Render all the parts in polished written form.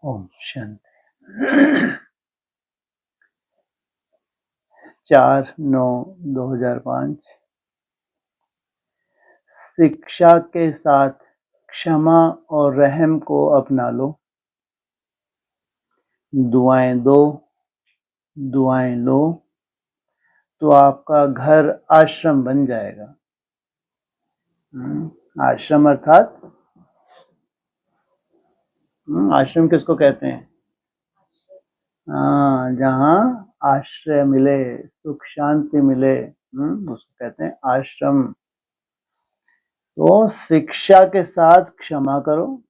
ओम शांति। 4/9/2005। शिक्षा के साथ क्षमा और रहम को अपना लो। दुआएं दो, दुआएं लो, तो आपका घर आश्रम बन जाएगा। आश्रम अर्थात आश्रम किसको कहते हैं? जहाँ आश्रय मिले, सुख शांति मिले, उसको कहते हैं आश्रम। तो शिक्षा के साथ क्षमा करो।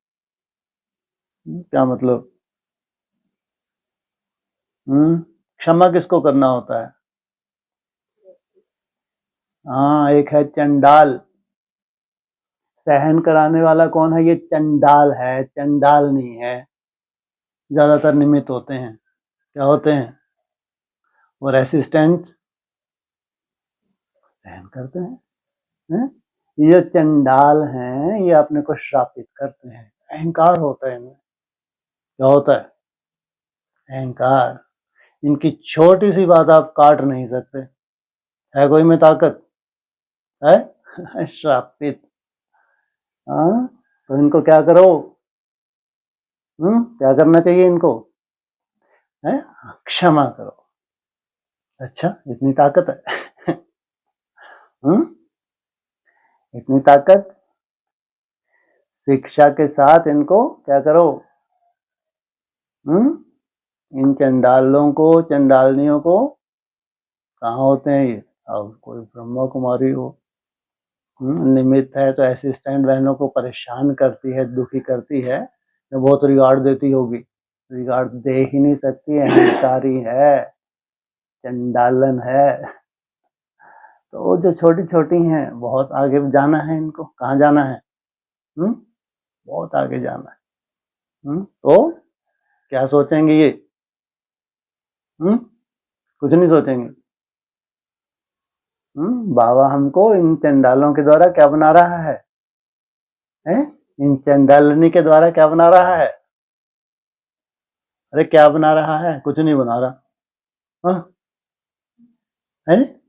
क्या मतलब? क्षमा किसको करना होता है? एक है चंडाल। सहन कराने वाला कौन है? ये चंडाल है, चंडाल नहीं है। ज्यादातर निमित्त होते हैं। क्या होते हैं? और असिस्टेंट सहन करते हैं। ये चंडाल हैं, ये अपने को श्रापित करते हैं। अहंकार होता है इनमें। क्या होता है? अहंकार। इनकी छोटी सी बात आप काट नहीं सकते। है कोई में ताकत? है श्रापित। तो इनको क्या करो? क्या करना चाहिए इनको? है क्षमा करो। अच्छा, इतनी ताकत है। इतनी ताकत। शिक्षा के साथ इनको क्या करो? इन चंडालों को, चंडालनियों को कहाँ होते हैं ये? अब कोई ब्रह्मा कुमारी हो, निमित्त है तो असिस्टेंट बहनों को परेशान करती है, दुखी करती है, तो बहुत रिगार्ड देती होगी। रिगार्ड दे ही नहीं सकती, अहंकारी है, चंडालन है। तो वो जो छोटी छोटी हैं, बहुत आगे जाना है इनको। कहाँ जाना है? बहुत आगे जाना है। तो क्या सोचेंगे ये? कुछ नहीं सोचेंगे। बाबा हमको इन चंडालों के द्वारा क्या बना रहा है? इन चंडालनी के द्वारा क्या बना रहा है? अरे क्या बना रहा है? कुछ नहीं बना रहा। है?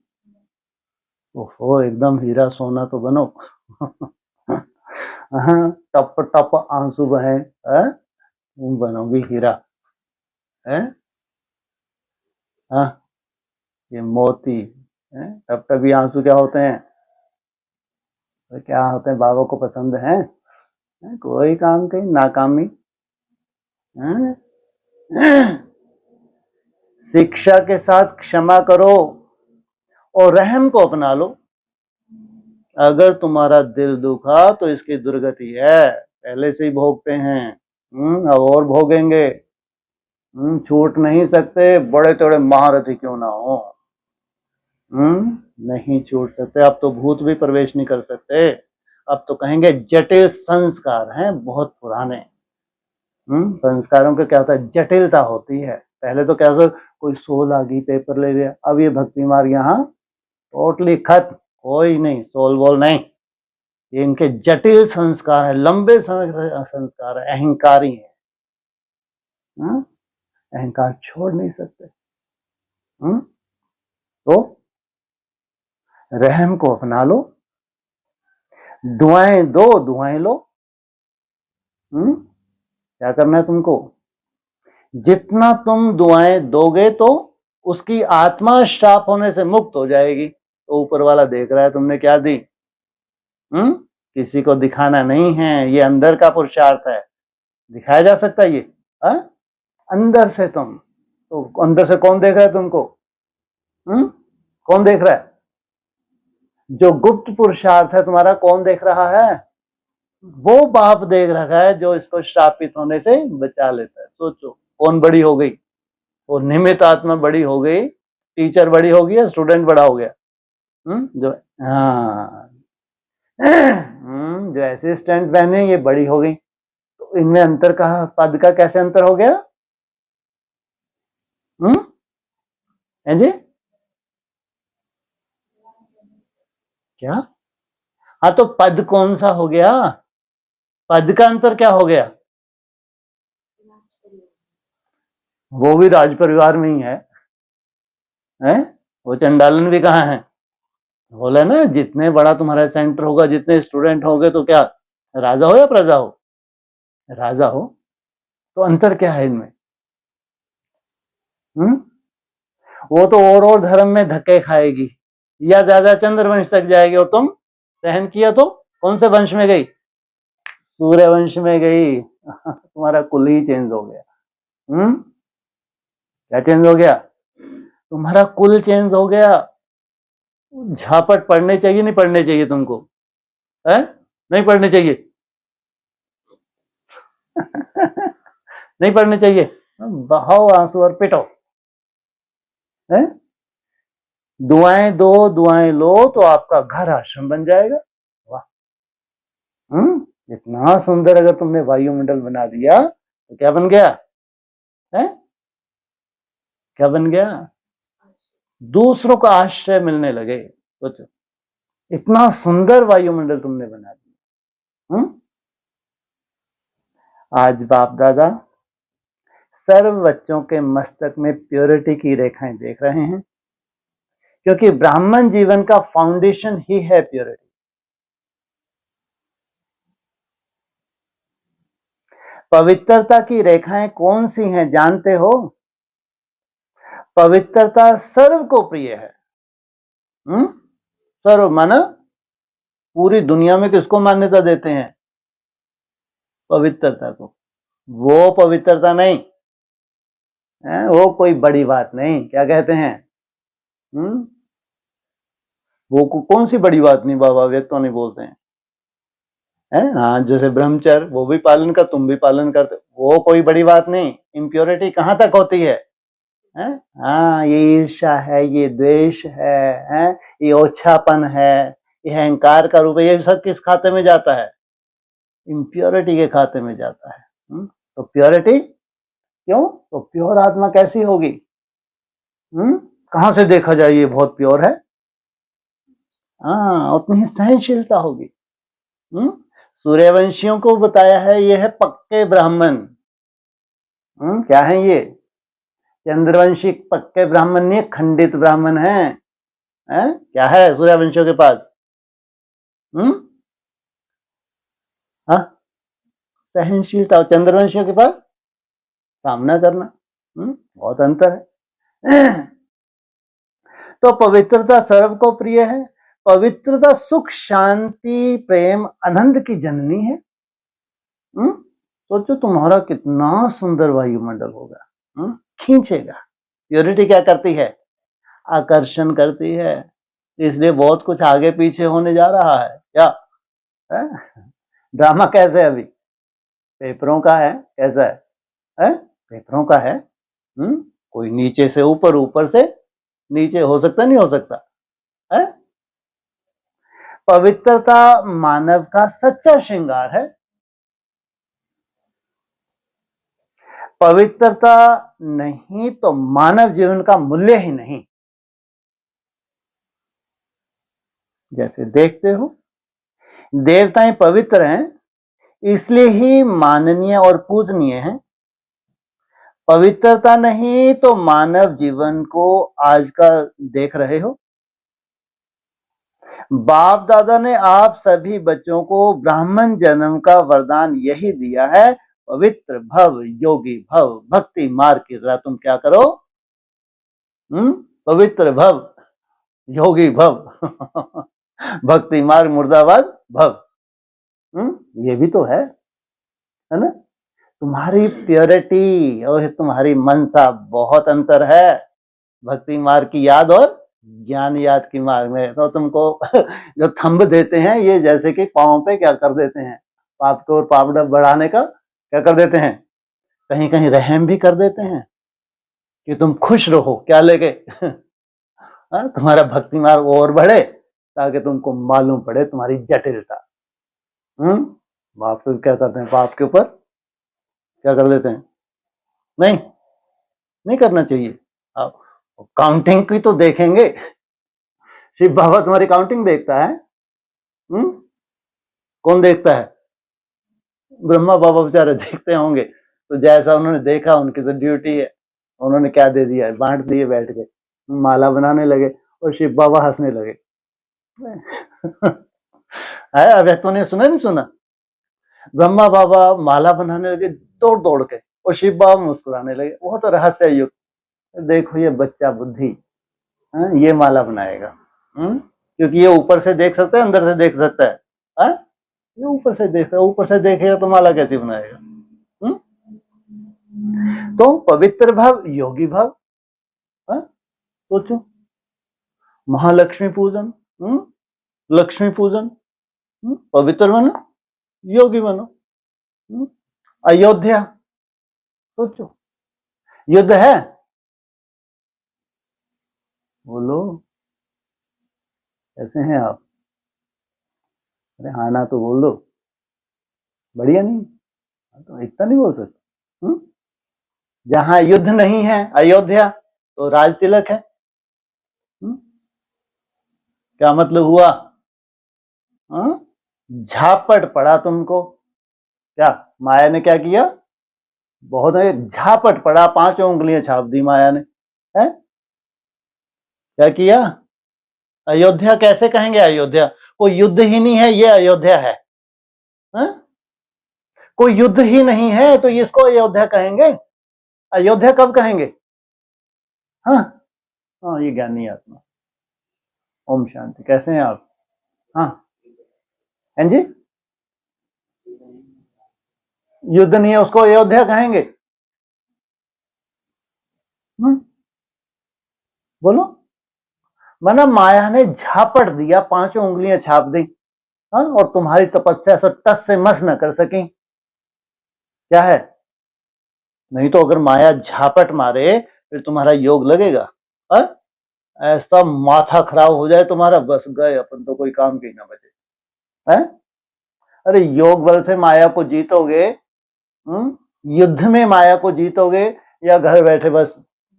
ओहो, एकदम हीरा सोना तो बनो। टप टप आंसू बहे, तुम बनोगी हीरा। है? ये मोती। टप टपी आंसू क्या होते हैं? तो क्या होते हैं? बाबा को पसंद है? कोई काम की नाकामी। शिक्षा के साथ क्षमा करो और रहम को अपना लो। अगर तुम्हारा दिल दुखा तो इसकी दुर्गति है। पहले से ही भोगते हैं, अब और भोगेंगे। छूट नहीं सकते, बड़े तोड़े महारथी क्यों ना हो। नहीं छूट सकते। अब तो भूत भी प्रवेश नहीं कर सकते। अब तो कहेंगे जटिल संस्कार हैं, बहुत पुराने। संस्कारों का क्या होता है? जटिलता होती है। पहले तो क्या होता, कोई 16 आ गई, पेपर ले लिया। अब ये भक्ति मार्ग यहाँ टोटली खत्म, कोई नहीं, सोल बोल नहीं। ये इनके जटिल संस्कार है, लंबे समय संस्कार है, अहंकारी है। अहंकार छोड़ नहीं सकते। तो रहम को अपना लो, दुआएं दो, दुआएं लो। क्या करना है तुमको? जितना तुम दुआएं दोगे तो उसकी आत्मा श्राप होने से मुक्त हो जाएगी। तो ऊपर वाला देख रहा है तुमने क्या दी। किसी को दिखाना नहीं है, ये अंदर का पुरुषार्थ है। दिखाया जा सकता है ये? अंदर से तुम, तो अंदर से कौन देख रहा है तुमको? कौन देख रहा है? जो गुप्त पुरुषार्थ है तुम्हारा, कौन देख रहा है? वो बाप देख रखा है जो इसको श्रापित होने से बचा लेता है। सोचो कौन बड़ी हो गई? वो निमित्त आत्मा बड़ी हो गई, टीचर बड़ी हो गई या स्टूडेंट बड़ा हो गया? जो जो असिस्टेंट बहने ये बड़ी हो गई। तो इनमें अंतर का, पद का कैसे अंतर हो गया? है जी? क्या? तो पद कौन सा हो गया? पद का अंतर क्या हो गया? वो भी राज परिवार में ही है, हैं? वो चंडालन भी कहाँ है? बोला ना, जितने बड़ा तुम्हारा सेंटर होगा, जितने स्टूडेंट होंगे, तो क्या राजा हो या प्रजा हो? राजा हो। तो अंतर क्या है इनमें? हम्म? वो तो और धर्म में धक्के खाएगी, या ज्यादा चंद्रवंश तक जाएगी, और तुम सहन किया तो कौन से वंश में गई? सूर्य वंश में गई। तुम्हारा कुल ही चेंज हो गया। क्या चेंज हो गया? तुम्हारा कुल चेंज हो गया। झापट पढ़ने चाहिए, नहीं पढ़ने चाहिए तुमको? है? नहीं पढ़ने चाहिए। नहीं पढ़ने चाहिए। बहाओ आंसू और पिटो। है? दुआएं दो, दुआएं लो, तो आपका घर आश्रम बन जाएगा। वाह! इतना सुंदर अगर तुमने वायुमंडल बना दिया, तो क्या बन गया? है? क्या बन गया? दूसरों का आश्रय मिलने लगे। सोचो, इतना सुंदर वायुमंडल तुमने बना दिया। आज बाप दादा सर्व बच्चों के मस्तक में प्योरिटी की रेखाएं देख रहे हैं, क्योंकि ब्राह्मण जीवन का फाउंडेशन ही है प्योरिटी। पवित्रता की रेखाएं कौन सी हैं जानते हो? पवित्रता सर्व को प्रिय है। सर्व माना पूरी दुनिया में किसको मान्यता देते हैं? पवित्रता को। वो पवित्रता नहीं है, वो कोई बड़ी बात नहीं। क्या कहते हैं? वो कौन सी बड़ी बात नहीं बाबा, व्यक्त तो नहीं बोलते हैं। हाँ, जैसे ब्रह्मचर्य वो भी पालन कर, तुम भी पालन करते, वो कोई बड़ी बात नहीं। इम्प्योरिटी कहाँ तक होती है? हाँ, ये ईर्ष्या है, ये द्वेष है, ये ओछापन है, ये अहंकार का रूप है, ये सब किस खाते में जाता है? इम्प्योरिटी के खाते में जाता है। तो प्योरिटी क्यों? तो प्योर आत्मा कैसी होगी? कहां से देखा जाए ये बहुत प्योर है? हाँ, उतनी ही सहनशीलता होगी। सूर्यवंशियों को बताया है ये है पक्के ब्राह्मण। क्या है ये? चंद्रवंशी पक्के ब्राह्मण नहीं, खंडित ब्राह्मण है। क्या है सूर्यवंशियों के पास? सहनशीलता। और चंद्रवंशियों के पास सामना करना। बहुत अंतर है। तो पवित्रता सर्व को प्रिय है। पवित्रता सुख, शांति, प्रेम, आनंद की जननी है। सोचो तुम्हारा कितना सुंदर वायुमंडल होगा। खींचेगा। प्योरिटी क्या करती है? आकर्षण करती है। इसलिए बहुत कुछ आगे पीछे होने जा रहा है। क्या है? ड्रामा कैसे है अभी? पेपरों का है। कैसा है? पेपरों का है। कोई नीचे से ऊपर, ऊपर से नीचे, हो सकता नहीं हो सकता है? पवित्रता मानव का सच्चा श्रृंगार है। पवित्रता नहीं तो मानव जीवन का मूल्य ही नहीं। जैसे देखते हो, देवताएं पवित्र हैं, इसलिए ही माननीय और पूजनीय हैं। पवित्रता नहीं तो मानव जीवन को आज का देख रहे हो। बाप दादा ने आप सभी बच्चों को ब्राह्मण जन्म का वरदान यही दिया है, पवित्र भव, योगी भव, भक्ति मार्ग की तरह तुम क्या करो? पवित्र भव, योगी भव, भक्ति मार्ग मुर्दाबाद भव। ये भी तो है ना? तुम्हारी प्योरिटी और तुम्हारी मनसा बहुत अंतर है। भक्ति मार्ग की याद और ज्ञान याद की मार्ग में तो तुमको जो थंब देते हैं, ये जैसे कि पांव पे क्या कर देते हैं, पाप को और पाप बढ़ाने का क्या कर देते हैं, कहीं कहीं रहम भी कर देते हैं कि तुम खुश रहो। क्या लेके? तुम्हारा भक्ति मार्ग और बढ़े, ताकि तुमको मालूम पड़े तुम्हारी जटिलता। बाप फिर क्या करते हैं? पाप के ऊपर क्या कर देते हैं? नहीं, नहीं करना चाहिए। आप काउंटिंग की तो देखेंगे। शिव बाबा तुम्हारी काउंटिंग देखता है? कौन देखता है? ब्रह्मा बाबा बेचारे देखते होंगे। तो जैसा उन्होंने देखा, उनकी तो ड्यूटी है, उन्होंने क्या दे दिया, बांट दिए, बैठ के माला बनाने लगे और शिव बाबा हंसने लगे। है, अब तूने सुना नहीं सुना? ब्रह्मा बाबा माला बनाने लगे दौड़ दौड़ के और शिव बाबा मुस्कुराने लगे। वो तो रहस्य युक्त, देखो ये बच्चा बुद्धि, ये माला बनाएगा, क्योंकि ये ऊपर से देख सकता है, अंदर से देख सकता है, ये ऊपर से देख, ऊपर से देखेगा तो माला कैसे बनाएगा? तो पवित्र भाव, योगी भाव, सोचो, महालक्ष्मी पूजन, लक्ष्मी पूजन, पवित्र बनो, योगी बनो। अयोध्या, सोचो, युद्ध है, बोलो कैसे हैं आप? अरे हाँ ना तो बोल दो, बढ़िया नहीं? तो इतना नहीं बोल सकते। जहां युद्ध नहीं है, अयोध्या, तो राज तिलक है। क्या मतलब हुआ? झापट पड़ा तुमको। क्या माया ने क्या किया? बहुत झापट पड़ा, 5 उंगलियां छाप दी माया ने, है? क्या किया? अयोध्या कैसे कहेंगे? अयोध्या कोई युद्ध ही नहीं है, ये अयोध्या है, कोई युद्ध ही नहीं है तो इसको अयोध्या कहेंगे? अयोध्या कब कहेंगे? हाँ, ये ज्ञानी आत्मा। ओम शांति। कैसे हैं आप? हाँ जी, युद्ध नहीं है उसको अयोध्या कहेंगे? बोलो। माना माया ने झापट दिया, 5 उंगलियां छाप दी, और तुम्हारी तपस्या से टस से मस न कर सकी। क्या है? नहीं तो अगर माया झापट मारे फिर तुम्हारा योग लगेगा? ऐसा माथा खराब हो जाए तुम्हारा, बस गए अपन, तो कोई काम की ना बचे। अरे योग बल से माया को जीतोगे, युद्ध में माया को जीतोगे, या घर बैठे बस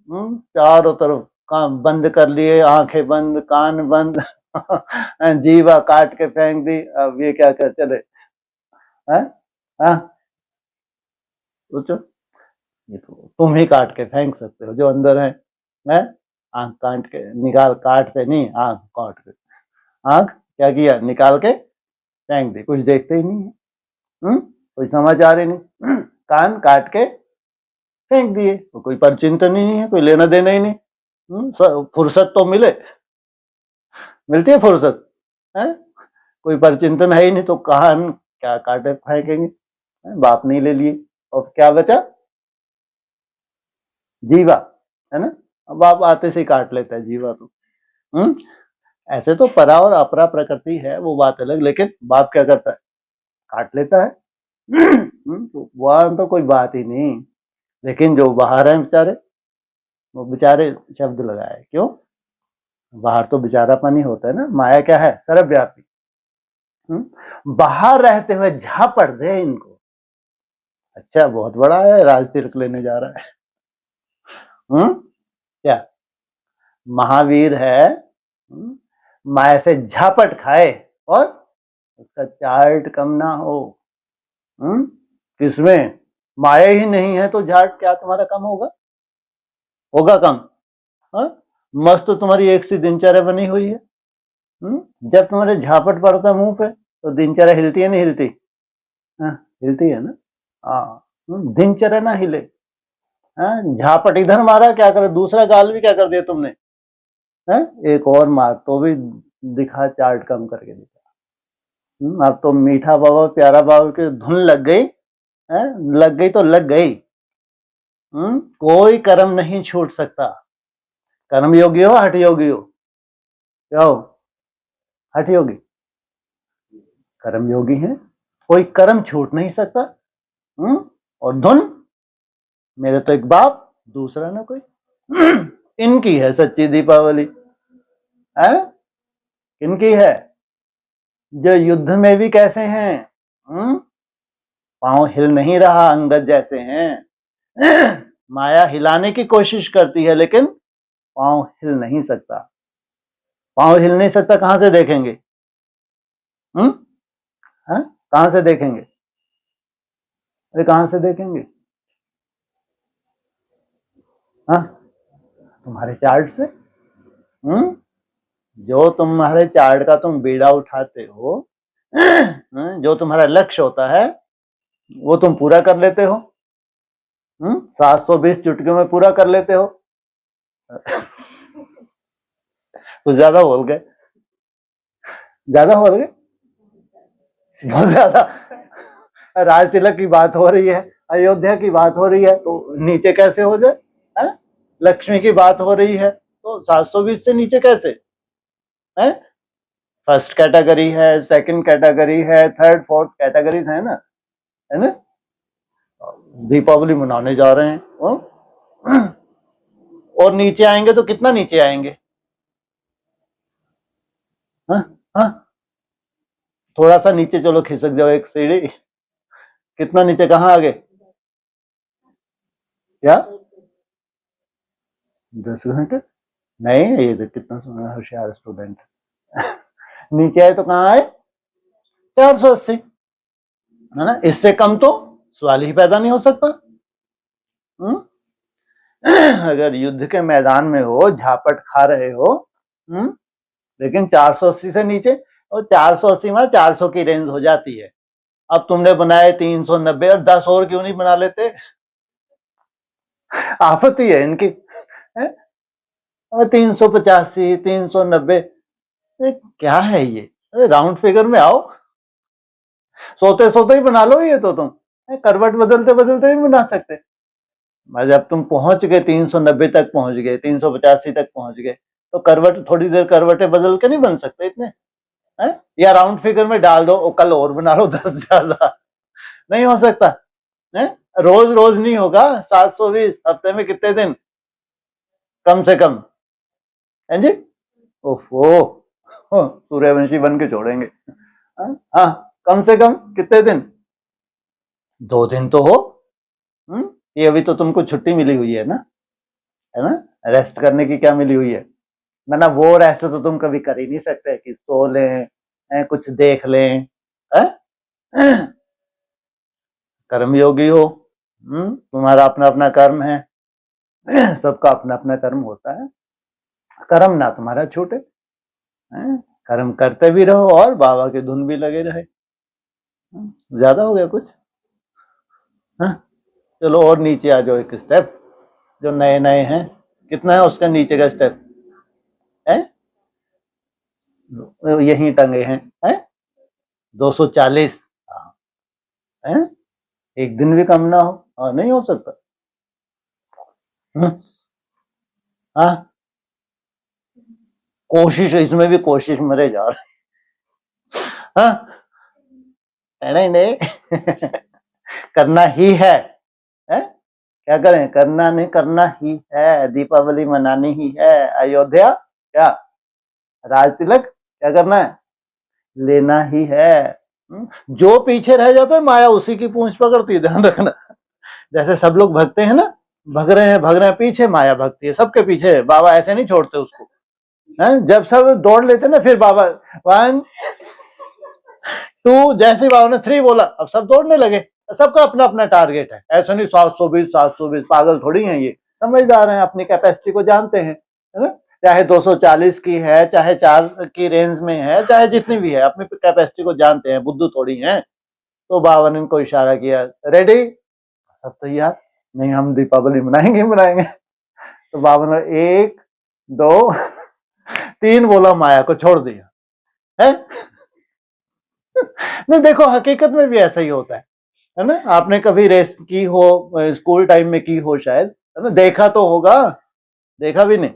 चारों तरफ काम बंद कर लिए, आंखें बंद, कान बंद, जीवा काट के फेंक दी, अब ये क्या कर चले? सोचो, ये तो तुम ही काट के फेंक सकते हो जो अंदर है? आंख काट के निकाल, काट के नहीं, आंख काट के, आंख क्या किया? निकाल के फेंक दी, कुछ देखते ही नहीं है, कोई समाचार ही नहीं। कान काट के फेंक दिए, तो कोई परचिंतन ही नहीं है, कोई लेना देना ही नहीं। फुर्सत तो मिलती है फुर्सत, है? कोई परचिंतन है ही नहीं, तो कान क्या काटे फेंकेंगे? बाप नहीं ले लिए, और क्या बचा? जीवा, है ना? बाप आते से काट लेता है जीवा तो। ऐसे तो परा और अपरा प्रकृति है, वो बात अलग, लेकिन बाप क्या करता है? काट लेता है। तो वहां तो कोई बात ही नहीं, लेकिन जो बाहर है बेचारे, वो बेचारे शब्द लगाए, क्यों? बाहर तो बेचारापन ही होता है ना। माया क्या है? सर्वव्यापी। बाहर रहते हुए झापड़ दे इनको, अच्छा बहुत बड़ा है, राज तिलक लेने जा रहा है। क्या महावीर है? माया से झापट खाए और उसका चार्ट कम ना हो। किसमें? माया ही नहीं है तो झाट क्या तुम्हारा कम होगा? होगा कम? मस्त तुम्हारी एक सी दिनचर्या बनी हुई है। जब तुम्हारे झापट पड़ता मुंह पे तो दिनचर्या हिलती है नहीं हिलती? हिलती है ना। दिनचर्या ना हिले, झापट इधर मारा, क्या करे? दूसरा गाल भी क्या कर दिया तुमने? एक और मार तो भी दिखा, चार्ट कम करके दिखा। अब तो मीठा बाबा प्यारा बाबा की धुन लग गई, लग गई तो लग गई। कोई कर्म नहीं छूट सकता। कर्म योगी हो, हठ योगी हो? क्या हो? हठ योगी, कर्म योगी है, कोई कर्म छूट नहीं सकता। और धुन, मेरे तो एक बाप, दूसरा ना कोई। इनकी है सच्ची दीपावली, है? इनकी है जो युद्ध में भी कैसे हैं, पांव हिल नहीं रहा, अंगद जैसे हैं। माया हिलाने की कोशिश करती है लेकिन पांव हिल नहीं सकता। पांव हिल नहीं सकता, कहां से देखेंगे? कहां से देखेंगे? अरे कहां से देखेंगे? हाँ, तुम्हारे चार्ट से। जो तुम्हारे चार्ट का तुम बीड़ा उठाते हो, जो तुम्हारा लक्ष्य होता है वो तुम पूरा कर लेते हो। 720 चुटकियों में पूरा कर लेते हो। कुछ ज्यादा बोल गए, ज्यादा बोल गए, बहुत ज्यादा। राज तिलक की बात हो रही है, अयोध्या की बात हो रही है, तो नीचे कैसे हो जाए? है? लक्ष्मी की बात हो रही है तो 720 से नीचे कैसे है? फर्स्ट कैटेगरी है, सेकंड कैटेगरी है, थर्ड फोर्थ कैटेगरीज है ना, है ना। दीपावली मनाने जा रहे हैं और नीचे आएंगे तो कितना नीचे आएंगे? हाँ हाँ, थोड़ा सा नीचे चलो, खिसक जाओ एक सीढ़ी। कितना नीचे, कहाँ आगे? क्या 10 घंटे? नहीं, ये तो कितना होशियार स्टूडेंट। नीचे आए तो कहाँ आए? 480, है ना। इससे कम तो सवाल ही पैदा नहीं हो सकता। अगर युद्ध के मैदान में हो, झापट खा रहे हो, लेकिन 480 से नीचे, और 480 में 400 की रेंज हो जाती है। अब तुमने बनाए 390, और 10 और क्यों नहीं बना लेते? आपत्ति है इनकी, है? 385, 390, क्या है ये? अरे राउंड फिगर में आओ, सोते सोते ही बना लो ये तो तुम, करवट बदलते बदलते ही बना सकते। जब तुम पहुंच गए 390 तक पहुंच गए, 385 तक पहुंच गए, तो करवट, थोड़ी देर करवटें बदल के नहीं बन सकते इतने, है? या राउंड फिगर में डाल दो, कल और बना लो 10 ज्यादा। नहीं हो सकता है? रोज रोज नहीं होगा 720, हफ्ते में कितने दिन कम से कम, है जी? ओफो, सूर्यवंशी बन के छोड़ेंगे। हाँ, कम से कम कितने दिन? 2 दिन तो हो। ये अभी तो तुमको छुट्टी मिली हुई है ना, रेस्ट करने की क्या मिली हुई है? ना वो रेस्ट तो तुम कभी कर ही नहीं सकते कि सो लें, कुछ देख लें, है? कर्मयोगी हो, तुम्हारा अपना अपना कर्म है, सबका अपना अपना कर्म होता है। कर्म ना तुम्हारा छूटे, कर्म करते भी रहो और बाबा की धुन भी लगे रहे। ज्यादा हो गया कुछ? हाँ? चलो और नीचे आ जाओ एक स्टेप, जो नए नए हैं। कितना है उसका नीचे का स्टेप? है यही टंगे हैं 240। है? एक दिन भी कम ना हो? नहीं हो सकता। हाँ, कोशिश, इसमें भी कोशिश मरे जा रहे। हाँ, नहीं नहीं। करना ही है? क्या करें? करना नहीं, करना ही है। दीपावली मनानी ही है। अयोध्या क्या, राज तिलक क्या करना है? लेना ही है। जो पीछे रह जाता है माया उसी की पूंछ पकड़ती है, ध्यान रखना। जैसे सब लोग भगते हैं ना, भग रहे हैं, पीछे माया भगती है, सबके पीछे। बाबा ऐसे नहीं छोड़ते उसको, है? जब सब दौड़ लेते ना, फिर बाबा 1 2, जैसे बाबा ने 3 बोला, अब सब दौड़ने लगे। सबका अपना अपना टारगेट है, ऐसा नहीं 720 720, पागल थोड़ी हैं ये, समझदार हैं, अपनी कैपेसिटी को जानते हैं, है ना। चाहे 240 की है, चाहे 4 की रेंज में है, चाहे जितनी भी है, अपनी कैपेसिटी को जानते हैं, बुद्धू थोड़ी हैं। तो बाबा ने इनको इशारा किया, रेडी, सब तैयार, नहीं हम दीपावली मनाएंगे मनाएंगे। तो बाबा ने 1 2 3 बोला, माया को छोड़ दिया, है? नहीं, देखो हकीकत में भी ऐसा ही होता है ना। आपने कभी रेस की हो, स्कूल टाइम में की हो शायद, है ना, देखा तो होगा, देखा भी नहीं?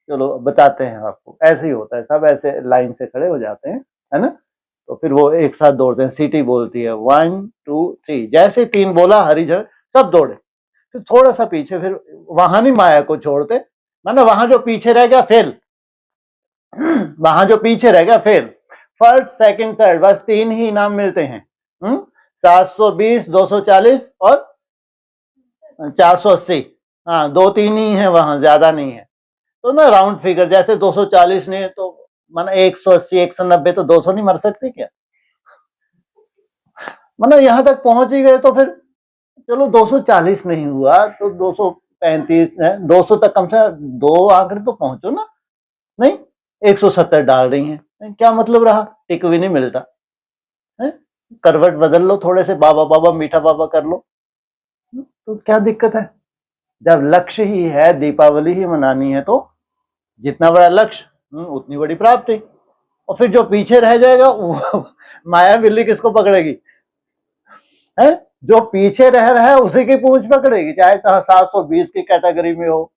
चलो बताते हैं आपको, ऐसे ही होता है, सब ऐसे लाइन से खड़े हो जाते हैं, है ना। तो फिर वो एक साथ दौड़ते हैं, सीटी बोलती है 1 2 3, जैसे 3 बोला, हरी झंडी, सब दौड़े। फिर थोड़ा सा पीछे, फिर वहां नहीं माया को छोड़ते, मतलब वहां जो पीछे रह गया फेल, वहां जो पीछे रह गया फेल। फर्स्ट सेकंड थर्ड, बस 3 ही इनाम मिलते हैं। 720, 240 और 480। हाँ, 2 3 ही है वहां, ज्यादा नहीं है। तो ना राउंड फिगर, जैसे 240 ने तो माना 180 190, तो 200 नहीं मर सकते क्या? माना यहां तक पहुंच ही गए तो फिर चलो 240 नहीं हुआ तो 35 है, 200 तक कम से 2 आंकड़े तो पहुंचो ना। नहीं, 170 डाल रही हैं, क्या मतलब रहा? टिक भी नहीं मिलता है। करवट बदल लो, थोड़े से बाबा बाबा मीठा बाबा कर लो, तो क्या दिक्कत है? जब लक्ष्य ही है दीपावली ही मनानी है, तो जितना बड़ा लक्ष्य उतनी बड़ी प्राप्ति। और फिर जो पीछे रह जाएगा वो माया बिल्ली किसको पकड़ेगी? है, जो पीछे रह रहा है उसी की पूंछ पकड़ेगी, चाहे 720 की कैटेगरी में हो,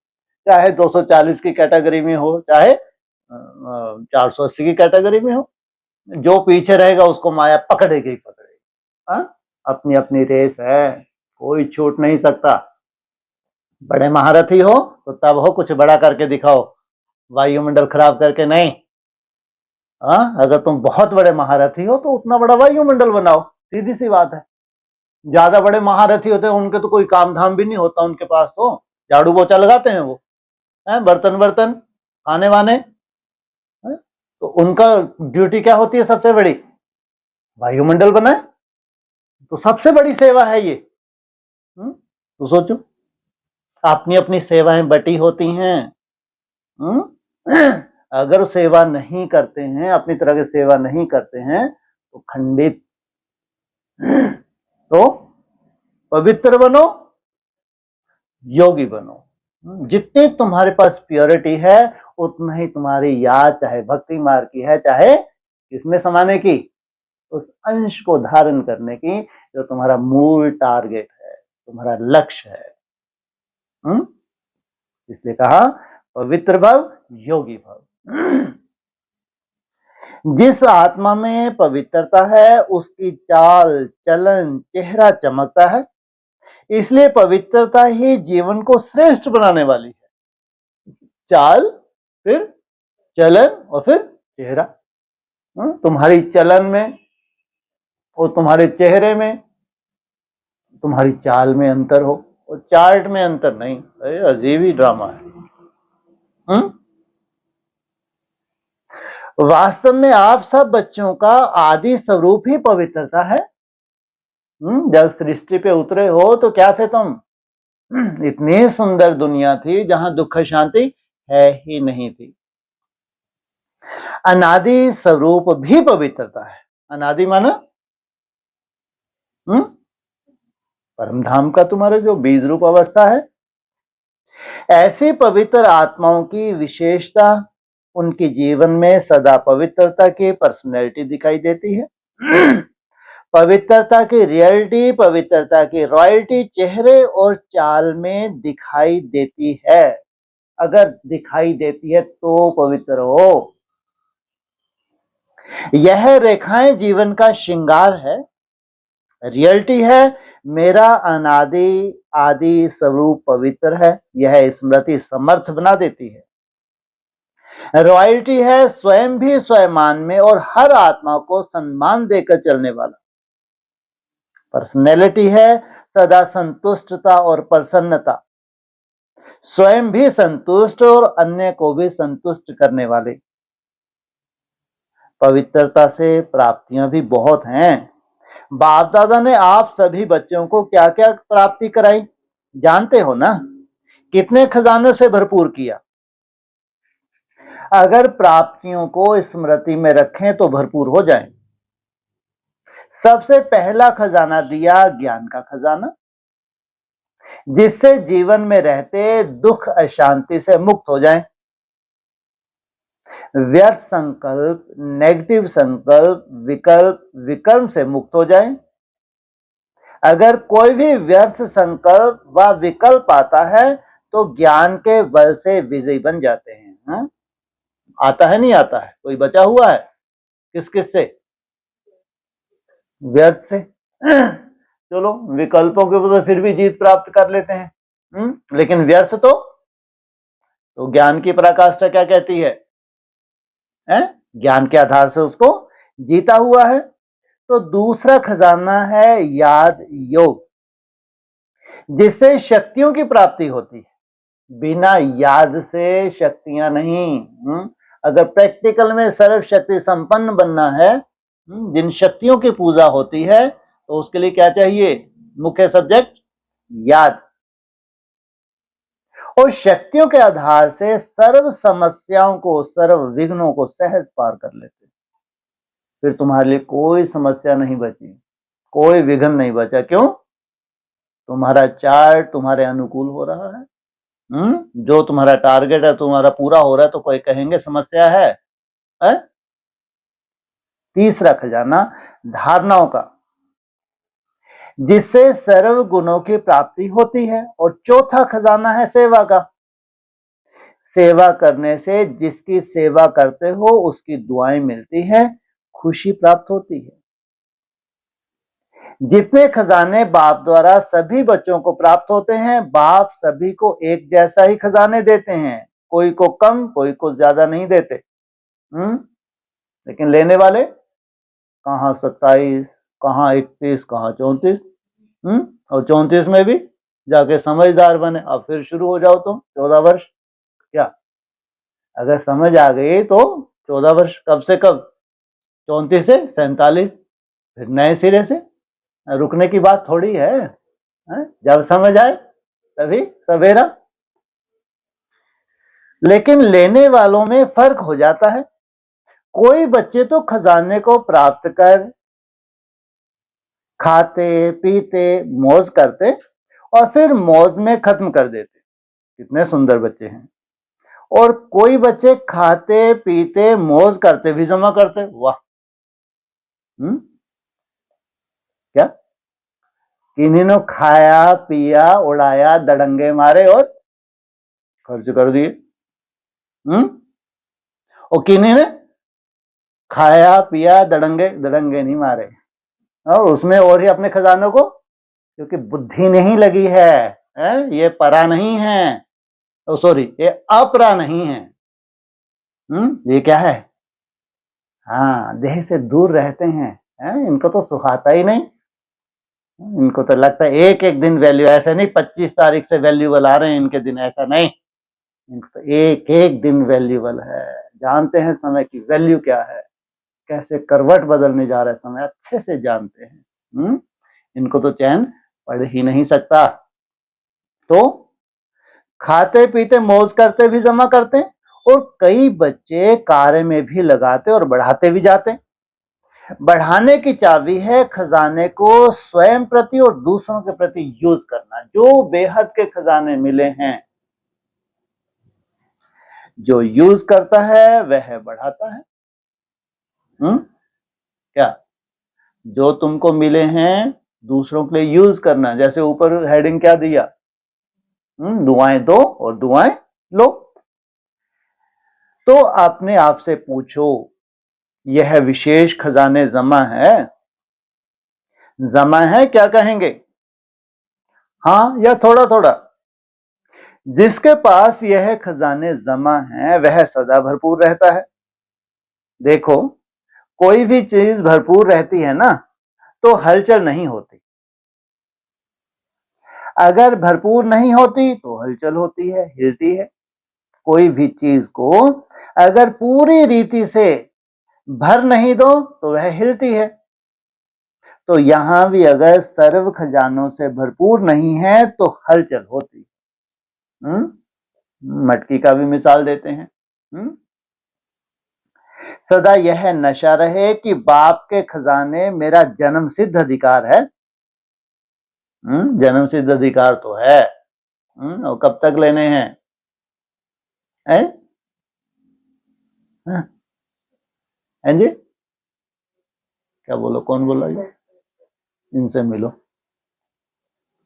चाहे 240 की कैटेगरी में हो, चाहे 480 की कैटेगरी में हो। जो पीछे रहेगा उसको माया पकड़ेगी ही पकड़ेगी। हाँ, अपनी अपनी रेस है, कोई छूट नहीं सकता। बड़े महारथी हो तो तब हो, कुछ बड़ा करके दिखाओ, वायुमंडल खराब करके नहीं। हाँ, अगर तुम बहुत बड़े महारथी हो तो उतना बड़ा वायुमंडल बनाओ, सीधी सी बात है। ज्यादा बड़े महारथी होते हैं उनके तो कोई काम धाम भी नहीं होता, उनके पास तो झाड़ू पोछा लगाते हैं वो, है, बर्तन बर्तन खाने वाने, है? तो उनका ड्यूटी क्या होती है सबसे बड़ी? वायुमंडल बनाए, तो सबसे बड़ी सेवा है ये। तो सोचो, अपनी अपनी सेवाएं बटी होती हैं। अगर सेवा नहीं करते हैं, अपनी तरह की सेवा नहीं करते हैं, तो खंडित। तो पवित्र बनो, योगी बनो। जितनी तुम्हारे पास प्योरिटी है उतना ही तुम्हारी याद, चाहे भक्ति मार्ग की है, चाहे किसमें समाने की, उस अंश को धारण करने की, जो तुम्हारा मूल टारगेट है, तुम्हारा लक्ष्य है। इसलिए कहा पवित्र भव, योगी भव। जिस आत्मा में पवित्रता है उसकी चाल चलन चेहरा चमकता है, इसलिए पवित्रता ही जीवन को श्रेष्ठ बनाने वाली है। चाल, फिर चलन और फिर चेहरा। तुम्हारी चलन में और तुम्हारे चेहरे में, तुम्हारी चाल में अंतर हो और चार्ट में अंतर नहीं, अजीब ही ड्रामा है। वास्तव में आप सब बच्चों का आदि स्वरूप ही पवित्रता है। जब सृष्टि पे उतरे हो तो क्या थे तुम? इतनी सुंदर दुनिया थी जहां दुख शांति है ही नहीं थी। अनादि स्वरूप भी पवित्रता है। अनादि माना परम धाम का तुम्हारा जो बीज रूप अवस्था है। ऐसी पवित्र आत्माओं की विशेषता उनके जीवन में सदा पवित्रता की पर्सनैलिटी दिखाई देती है। पवित्रता की रियलिटी, पवित्रता की रॉयल्टी चेहरे और चाल में दिखाई देती है। अगर दिखाई देती है तो पवित्र हो। यह रेखाएं जीवन का श्रृंगार है। रियलिटी है मेरा अनादि आदि स्वरूप पवित्र है, यह स्मृति समर्थ बना देती है। रॉयल्टी है स्वयं भी स्वयं में और हर आत्मा को सम्मान देकर चलने वाला। पर्सनैलिटी है सदा संतुष्टता और प्रसन्नता, स्वयं भी संतुष्ट और अन्य को भी संतुष्ट करने वाले। पवित्रता से प्राप्तियां भी बहुत हैं। बाप दादा ने आप सभी बच्चों को क्या क्या प्राप्ति कराई जानते हो ना? कितने खजानों से भरपूर किया। अगर प्राप्तियों को स्मृति में रखें तो भरपूर हो जाएं। सबसे पहला खजाना दिया ज्ञान का खजाना, जिससे जीवन में रहते दुख अशांति से मुक्त हो जाएं। व्यर्थ संकल्प, नेगेटिव संकल्प, विकल्प, विकर्म से मुक्त हो जाएं। अगर कोई भी व्यर्थ संकल्प व विकल्प आता है तो ज्ञान के बल से विजयी बन जाते हैं। आता है नहीं आता है? कोई बचा हुआ है? किस किस से? व्यर्थ से। चलो विकल्पों के ऊपर फिर भी जीत प्राप्त कर लेते हैं, लेकिन व्यर्थ तो ज्ञान की पराकाष्ठा क्या कहती है? ज्ञान के आधार से उसको जीता हुआ है। तो दूसरा खजाना है याद योग, जिससे शक्तियों की प्राप्ति होती है। बिना याद से शक्तियां नहीं। अगर प्रैक्टिकल में सर्व शक्ति संपन्न बनना है, जिन शक्तियों की पूजा होती है, तो उसके लिए क्या चाहिए? मुख्य सब्जेक्ट याद। और शक्तियों के आधार से सर्व समस्याओं को, सर्व विघ्नों को सहज पार कर लेते। फिर तुम्हारे लिए कोई समस्या नहीं बची, कोई विघ्न नहीं बचा। क्यों? तुम्हारा चार्ट तुम्हारे अनुकूल हो रहा है। जो तुम्हारा टारगेट है तुम्हारा पूरा हो रहा है, तो कोई कहेंगे समस्या है? तीसरा खजाना धारणाओं का, जिससे सर्व गुणों की प्राप्ति होती है। और चौथा खजाना है सेवा का। सेवा करने से जिसकी सेवा करते हो उसकी दुआएं मिलती है, खुशी प्राप्त होती है। जितने खजाने बाप द्वारा सभी बच्चों को प्राप्त होते हैं, बाप सभी को एक जैसा ही खजाने देते हैं, कोई को कम कोई को ज्यादा नहीं देते। लेकिन लेने वाले कहाँ 27, कहाँ 31, कहाँ 34। और 34 में भी जाके समझदार बने। अब फिर शुरू हो जाओ तुम 14 वर्ष। क्या अगर समझ आ गई तो 14 वर्ष कब से कब? 34 से 47, फिर नए सिरे से। रुकने की बात थोड़ी है, जब समझ आए तभी सवेरा। लेकिन लेने वालों में फर्क हो जाता है। कोई बच्चे तो खजाने को प्राप्त कर खाते पीते मौज करते और फिर मौज में खत्म कर देते। कितने सुंदर बच्चे हैं। और कोई बच्चे खाते पीते मौज करते भी जमा करते। वाह! क्या किन्हीं ने खाया पिया उड़ाया दड़ंगे मारे और खर्च कर दिए। और किन्हीं ने खाया पिया दड़ंगे नहीं मारे, और उसमें और ही अपने खजानों को, क्योंकि बुद्धि नहीं लगी है, ये परा नहीं है, सॉरी ये अपरा नहीं है। ये क्या है? हाँ, देह से दूर रहते हैं, इनको तो सुहाता ही नहीं। इनको तो लगता है एक एक दिन वैल्यू, ऐसे नहीं 25 तारीख से वैल्यूबल आ रहे हैं इनके दिन, ऐसा नहीं। इनको तो एक एक दिन वैल्यूबल है। जानते हैं समय की वैल्यू क्या है, कैसे करवट बदलने जा रहा है समय, अच्छे से जानते हैं। इनको तो चैन पड़ ही नहीं सकता। तो खाते पीते मौज करते भी जमा करते, और कई बच्चे कार्य में भी लगाते और बढ़ाते भी जाते। बढ़ाने की चाबी है खजाने को स्वयं प्रति और दूसरों के प्रति यूज करना। जो बेहद के खजाने मिले हैं, जो यूज करता है वह बढ़ाता है। क्या जो तुमको मिले हैं दूसरों के लिए यूज करना। जैसे ऊपर हेडिंग क्या दिया, दुआएं दो और दुआएं लो। तो आपने आपसे पूछो, यह विशेष खजाने जमा है? जमा है क्या कहेंगे? हाँ या थोड़ा थोड़ा? जिसके पास यह खजाने जमा हैं वह सदा भरपूर रहता है। देखो, कोई भी चीज भरपूर रहती है ना तो हलचल नहीं होती। अगर भरपूर नहीं होती तो हलचल होती है, हिलती है। कोई भी चीज को अगर पूरी रीति से भर नहीं दो तो वह हिलती है। तो यहां भी अगर सर्व खजानों से भरपूर नहीं है तो हलचल होती है। मटकी का भी मिसाल देते हैं। सदा यह नशा रहे कि बाप के खजाने मेरा जन्म सिद्ध अधिकार है। जन्म सिद्ध अधिकार तो है, और कब तक लेने हैं? हैं जी? क्या बोलो, कौन बोला ये? इनसे मिलो,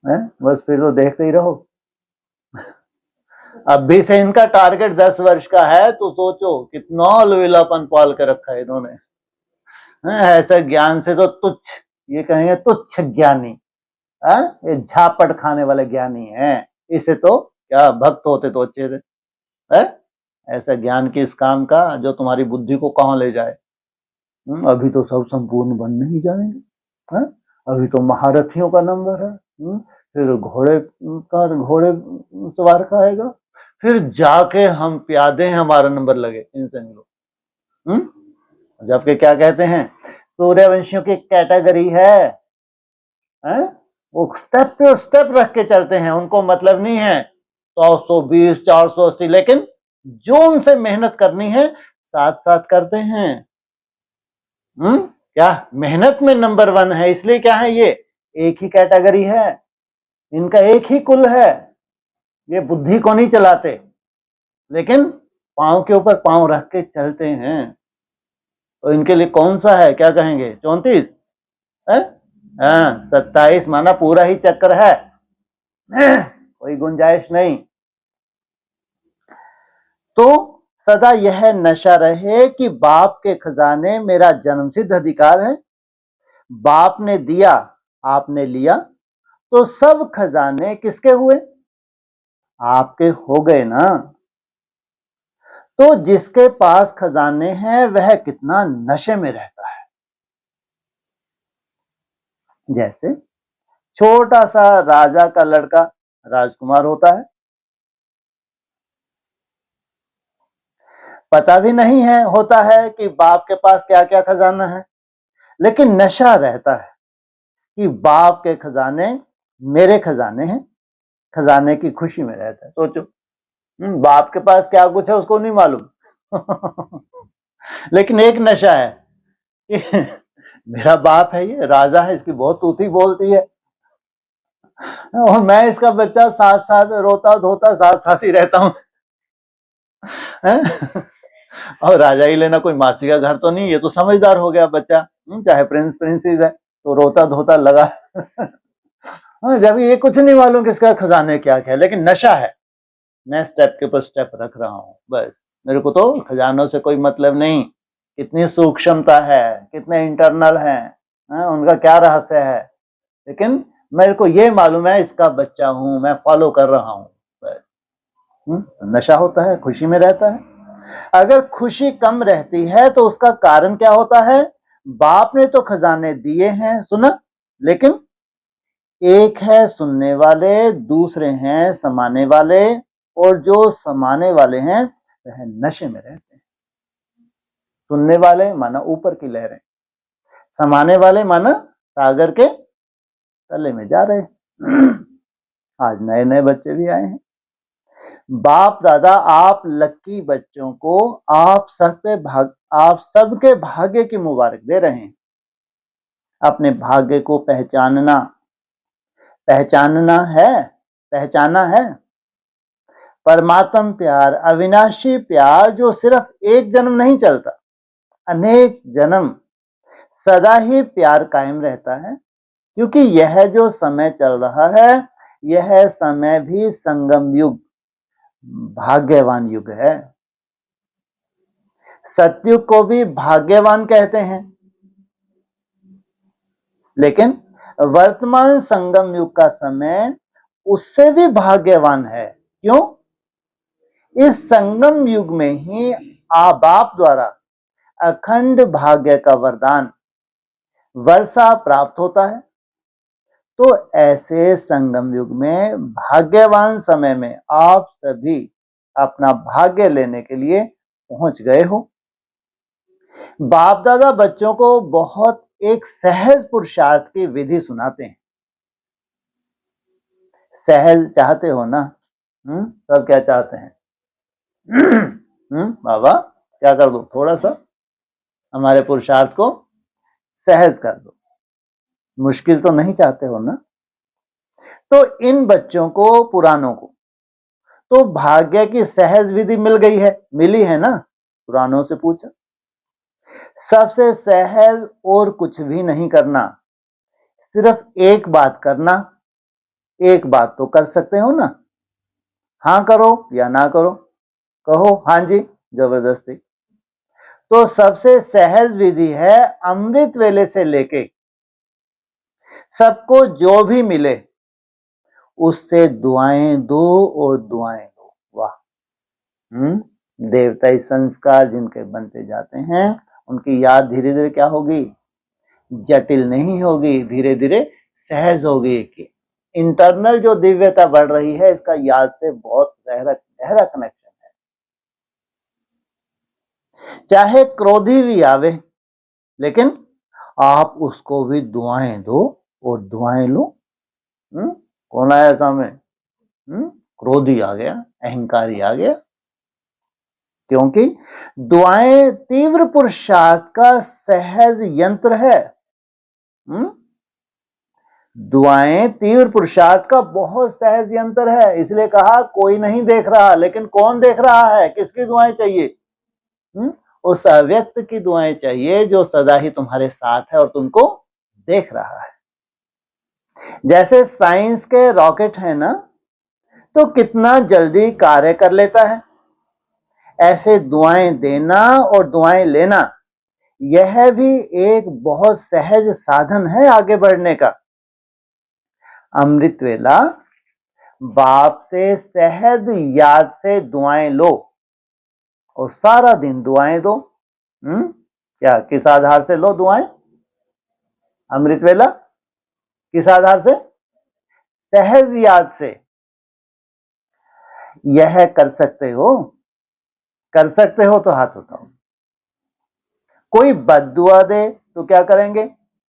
बस फिर तो देखते ही रहो। अब भी से इनका टारगेट 10 वर्ष का है, तो सोचो कितना लुवीलापन पाल के रखा है इन्होंने। ऐसे ज्ञान से तो तुच्छ, ये कहेंगे तुच्छ ज्ञानी, ये झापड़ खाने वाले ज्ञानी हैं। इसे तो क्या भक्त होते तो अच्छे थे। ऐसा ज्ञान किस काम का जो तुम्हारी बुद्धि को कहां ले जाए। अभी तो सब संपूर्ण बन नहीं जाएंगे। अभी तो महारथियों का नंबर है। फिर घोड़े सवार का आएगा, फिर जाके हम प्यादे हैं हमारा नंबर लगे, इनसे मिलो। जबकि क्या कहते हैं, सूर्यवंशियों की कैटेगरी है, वो स्टेप पे स्टेप रख के चलते हैं, उनको मतलब नहीं है 100, 120, 480, लेकिन जो उनसे मेहनत करनी है साथ साथ करते हैं। क्या मेहनत में नंबर 1 है, इसलिए क्या है, ये एक ही कैटेगरी है, इनका एक ही कुल है। ये बुद्धि को नहीं चलाते, लेकिन पांव के ऊपर पांव रख के चलते हैं। तो इनके लिए कौन सा है, क्या कहेंगे, 34 है? हाँ, 27 माना पूरा ही चक्कर है, कोई गुंजाइश नहीं। तो सदा यह नशा रहे कि बाप के खजाने मेरा जन्मसिद्ध अधिकार है। बाप ने दिया, आपने लिया, तो सब खजाने किसके हुए, आपके हो गए ना। तो जिसके पास खजाने हैं वह कितना नशे में रहता है। जैसे छोटा सा राजा का लड़का राजकुमार होता है, पता भी नहीं है होता है कि बाप के पास क्या क्या खजाना है, लेकिन नशा रहता है कि बाप के खजाने मेरे खजाने हैं, खजाने की खुशी में रहता है। सोचो, बाप के पास क्या कुछ है उसको नहीं मालूम लेकिन एक नशा है कि मेरा बाप है, ये राजा है, इसकी बहुत तूती बोलती है, और मैं इसका बच्चा साथ साथ रोता धोता साथ साथ ही रहता हूं और राजा ही लेना, कोई मासी का घर तो नहीं, ये तो समझदार हो गया बच्चा, चाहे प्रिंस प्रिंसेस है तो रोता धोता लगा जब ये कुछ नहीं मालूम किसका खजाने क्या क्या है, लेकिन नशा है, मैं स्टेप के ऊपर स्टेप रख रहा हूं, बस मेरे को तो खजानों से कोई मतलब नहीं, कितनी सूक्ष्मता है, कितने इंटरनल है, उनका क्या रहस्य है, लेकिन मेरे को ये मालूम है इसका बच्चा हूं, मैं फॉलो कर रहा हूं, बस नशा होता है, खुशी में रहता है। अगर खुशी कम रहती है तो उसका कारण क्या होता है, बाप ने तो खजाने दिए हैं, सुना, लेकिन एक है सुनने वाले, दूसरे हैं समाने वाले, और जो समाने वाले हैं वह नशे में रहते हैं। सुनने वाले माना ऊपर की लहरें, समाने वाले माना सागर के तले में जा रहे आज नए नए बच्चे भी आए हैं। बाप दादा आप लक्की बच्चों को आप सबके भाग्य की मुबारक दे रहे हैं। अपने भाग्य को पहचाना है। परमात्म प्यार, अविनाशी प्यार जो सिर्फ एक जन्म नहीं चलता, अनेक जन्म सदा ही प्यार कायम रहता है, क्योंकि यह जो समय चल रहा है यह समय भी संगम युग, भाग्यवान युग है। सतयुग को भी भाग्यवान कहते हैं, लेकिन वर्तमान संगम युग का समय उससे भी भाग्यवान है। क्यों? इस संगम युग में ही बाप द्वारा अखंड भाग्य का वरदान वर्षा प्राप्त होता है। तो ऐसे संगम युग में भाग्यवान समय में आप सभी अपना भाग्य लेने के लिए पहुंच गए हो। बाप दादा बच्चों को बहुत एक सहज पुरुषार्थ की विधि सुनाते हैं। सहज चाहते हो ना? सब क्या चाहते हैं? बाबा क्या कर दो, थोड़ा सा हमारे पुरुषार्थ को सहज कर दो, मुश्किल तो नहीं चाहते हो ना? तो इन बच्चों को, पुरानों को तो भाग्य की सहज विधि मिली है ना? पुरानों से पूछा, सबसे सहज और कुछ भी नहीं करना, सिर्फ एक बात करना। एक बात तो कर सकते हो ना? हाँ करो या ना करो, कहो हाँ जी जबरदस्ती। तो सबसे सहज विधि है अमृत वेले से लेके सबको जो भी मिले उससे दुआएं दो और दुआएं दो। वाह! देवताई संस्कार जिनके बनते जाते हैं उनकी याद धीरे धीरे क्या होगी? जटिल नहीं होगी, धीरे धीरे सहज होगी। कि इंटरनल जो दिव्यता बढ़ रही है इसका याद से बहुत गहरा कनेक्शन है। चाहे क्रोधी भी आवे, लेकिन आप उसको भी दुआएं दो और दुआएं लो। कौन आया सामने? क्रोधी आ गया, अहंकारी आ गया। क्योंकि दुआएं तीव्र पुरुषार्थ का सहज यंत्र है। दुआएं तीव्र पुरुषार्थ का बहुत सहज यंत्र है। इसलिए कहा कोई नहीं देख रहा, लेकिन कौन देख रहा है? किसकी दुआएं चाहिए? उस अव्यक्त की दुआएं चाहिए जो सदा ही तुम्हारे साथ है और तुमको देख रहा है। जैसे साइंस के रॉकेट है ना, तो कितना जल्दी कार्य कर लेता है। ऐसे दुआएं देना और दुआएं लेना, यह भी एक बहुत सहज साधन है आगे बढ़ने का। अमृत वेला बाप से सहज याद से दुआएं लो और सारा दिन दुआएं दो। क्या किस आधार से लो दुआएं? अमृत वेला किस आधार से? सहज याद से। यह कर सकते हो? कर सकते हो तो हाथ उठाओ। कोई बद्दुआ दे तो क्या करेंगे?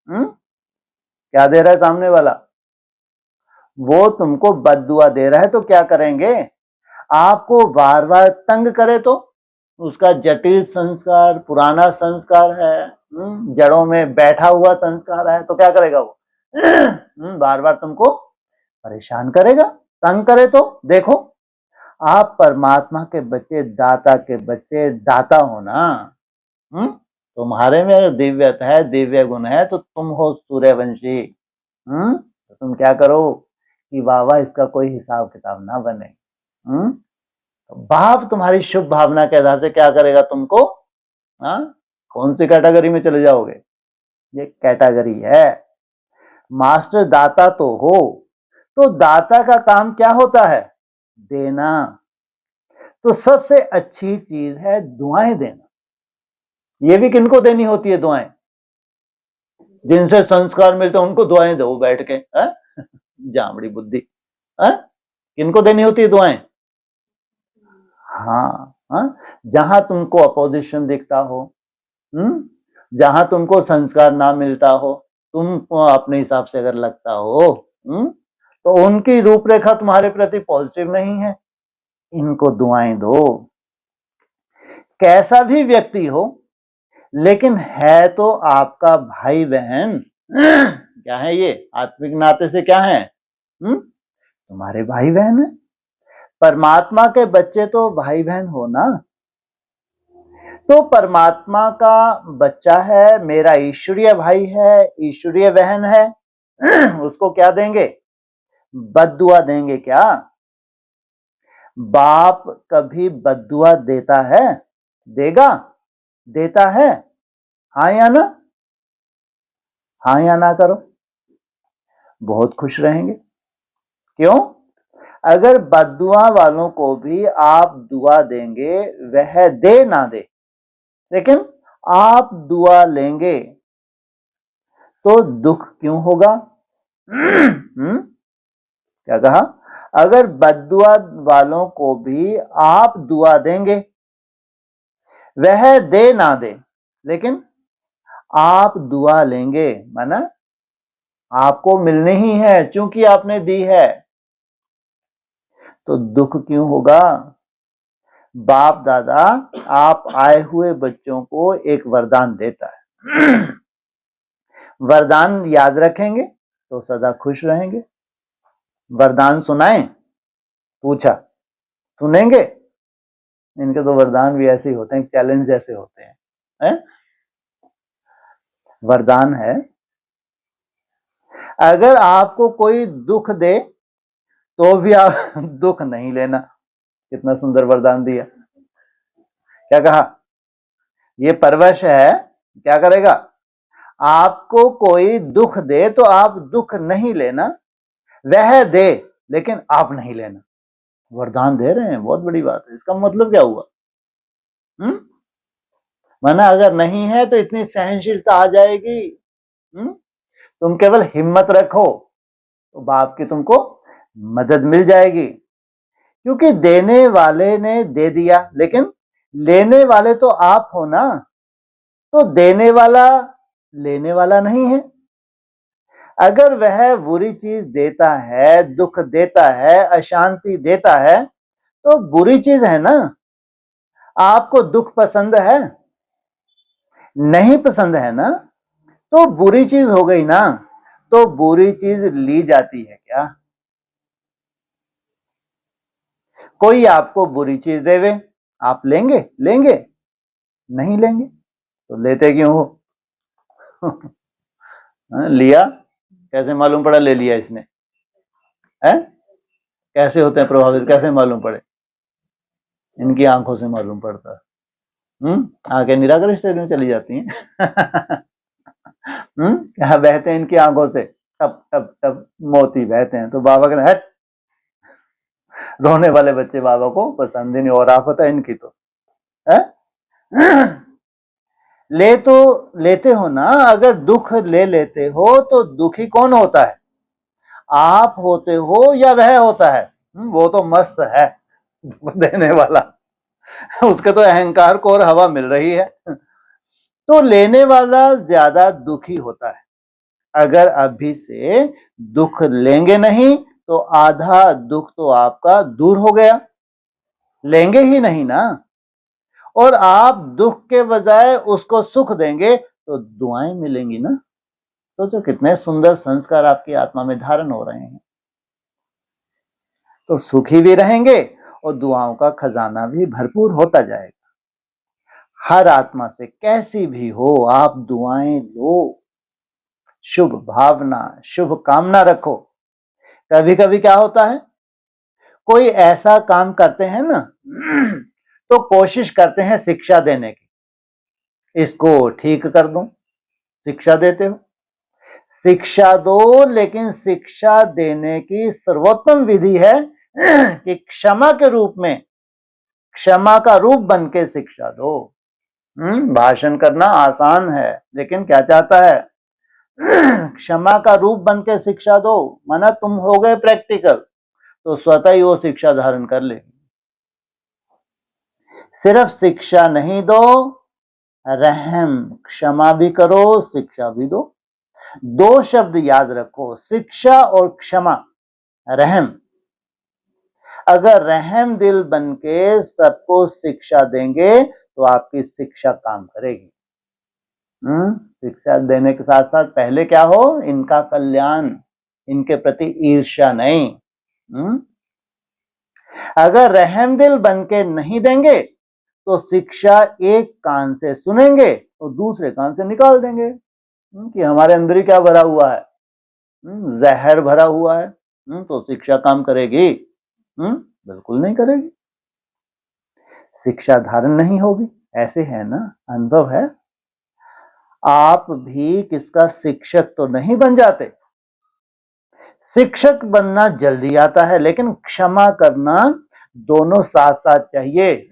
क्या दे रहा है सामने वाला? वो तुमको बद्दुआ दे रहा है तो क्या करेंगे? आपको बार बार तंग करे तो? उसका जटिल संस्कार, पुराना संस्कार है, जड़ों में बैठा हुआ संस्कार है, तो क्या करेगा वो? बार बार तुमको परेशान करेगा, तंग करे तो? देखो, आप परमात्मा के बच्चे, दाता के बच्चे, दाता हो ना। तुम्हारे में दिव्यता है, दिव्य गुण है, तो तुम हो सूर्यवंशी। तो तुम क्या करो कि वाह इसका कोई हिसाब किताब ना बने। तो बाप तुम्हारी शुभ भावना के आधार से क्या करेगा तुमको? कौन सी कैटेगरी में चले जाओगे? ये कैटेगरी है। मास्टर दाता तो हो, तो दाता का काम क्या होता है? देना। तो सबसे अच्छी चीज है दुआएं देना। ये भी किनको देनी होती है दुआएं? जिनसे संस्कार मिलते उनको दुआएं दो बैठ के। जामड़ी बुद्धि। किनको देनी होती है दुआएं? हाँ, जहां तुमको अपोजिशन दिखता हो, जहां तुमको संस्कार ना मिलता हो, तुमको अपने हिसाब से अगर लगता हो, तो उनकी रूपरेखा तुम्हारे प्रति पॉजिटिव नहीं है, इनको दुआएं दो। कैसा भी व्यक्ति हो, लेकिन है तो आपका भाई बहन। क्या है ये? आत्मिक नाते से क्या है? तुम्हारे भाई बहन है। परमात्मा के बच्चे तो भाई बहन हो ना। तो परमात्मा का बच्चा है, मेरा ईश्वरीय भाई है, ईश्वरीय बहन है, उसको क्या देंगे? बद्दुआ देंगे क्या? बाप कभी बद्दुआ देता है? देगा? देता है? हाँ या ना? हाँ या ना करो। बहुत खुश रहेंगे। क्यों? अगर बद्दुआ वालों को भी आप दुआ देंगे, वह दे ना दे, लेकिन आप दुआ लेंगे, तो दुख क्यों होगा? क्या कहा? अगर बद्दुआ वालों को भी आप दुआ देंगे, वह दे ना दे, लेकिन आप दुआ लेंगे, माना आपको मिलनी ही है क्योंकि आपने दी है, तो दुख क्यों होगा? बाप दादा आप आए हुए बच्चों को एक वरदान देता है। वरदान याद रखेंगे तो सदा खुश रहेंगे। वरदान सुनाएं? पूछा, सुनेंगे? इनके तो वरदान भी ऐसे ही होते हैं, चैलेंज जैसे होते हैं, वरदान है, अगर आपको कोई दुख दे तो भी आप दुख नहीं लेना। कितना सुंदर वरदान दिया। क्या कहा? ये परवश है, क्या करेगा? आपको कोई दुख दे तो आप दुख नहीं लेना, वह दे लेकिन आप नहीं लेना। वरदान दे रहे हैं, बहुत बड़ी बात है। इसका मतलब क्या हुआ? माना अगर नहीं है तो इतनी सहनशीलता आ जाएगी। तुम केवल हिम्मत रखो तो बाप की तुमको मदद मिल जाएगी, क्योंकि देने वाले ने दे दिया, लेकिन लेने वाले तो आप हो ना। तो देने वाला लेने वाला नहीं है। अगर वह बुरी चीज देता है, दुख देता है, अशांति देता है, तो बुरी चीज है ना। आपको दुख पसंद है? नहीं पसंद है ना, तो बुरी चीज हो गई ना। तो बुरी चीज ली जाती है क्या? कोई आपको बुरी चीज देवे, आप लेंगे? लेंगे नहीं लेंगे, तो लेते क्यों हो? लिया, कैसे मालूम पड़ा ले लिया इसने? है कैसे होते हैं प्रभावित, कैसे मालूम पड़े? इनकी आंखों से मालूम पड़ता है। आंखें निराकर स्टेज में चली जाती हैं। क्या बहते हैं इनकी आंखों से? टप टप टप मोती बहते हैं। तो बाबा कहते हट, रोने वाले बच्चे बाबा को पसंद ही नहीं, और आफत है इनकी तो है? लेते हो ना। अगर दुख ले लेते हो तो दुखी कौन होता है? आप होते हो या वह होता है? वो तो मस्त है दुख देने वाला, उसके तो अहंकार को और हवा मिल रही है। तो लेने वाला ज्यादा दुखी होता है। अगर अभी से दुख लेंगे नहीं तो आधा दुख तो आपका दूर हो गया। लेंगे ही नहीं ना, और आप दुख के बजाय उसको सुख देंगे तो दुआएं मिलेंगी ना। सोचो कितने सुंदर संस्कार आपकी आत्मा में धारण हो रहे हैं। तो सुखी भी रहेंगे और दुआओं का खजाना भी भरपूर होता जाएगा। हर आत्मा से कैसी भी हो आप दुआएं लो, शुभ भावना, शुभ कामना रखो। कभी कभी क्या होता है, कोई ऐसा काम करते हैं ना, तो कोशिश करते हैं शिक्षा देने की, इसको ठीक कर दूं। शिक्षा देते हो, शिक्षा दो, लेकिन शिक्षा देने की सर्वोत्तम विधि है कि क्षमा के रूप में, क्षमा का रूप बन के शिक्षा दो। भाषण करना आसान है, लेकिन क्या चाहता है? क्षमा का रूप बन के शिक्षा दो, माना तुम हो गए प्रैक्टिकल, तो स्वतः ही वो शिक्षा धारण कर लेगी। सिर्फ शिक्षा नहीं दो, रहम, क्षमा भी करो, शिक्षा भी दो। दो शब्द याद रखो, शिक्षा और क्षमा, रहम। अगर रहम दिल बन के सबको शिक्षा देंगे तो आपकी शिक्षा काम करेगी। शिक्षा देने के साथ साथ पहले क्या हो, इनका कल्याण, इनके प्रति ईर्ष्या नहीं। अगर रहम दिल बन के नहीं देंगे तो शिक्षा एक कान से सुनेंगे और दूसरे कान से निकाल देंगे कि हमारे अंदर ही क्या भरा हुआ है, जहर भरा हुआ है। तो शिक्षा काम करेगी? बिल्कुल नहीं करेगी। शिक्षा धारण नहीं होगी। ऐसे है ना, अनुभव है। आप भी किसका शिक्षक तो नहीं बन जाते। शिक्षक बनना जल्दी आता है, लेकिन क्षमा करना दोनों साथ साथ चाहिए।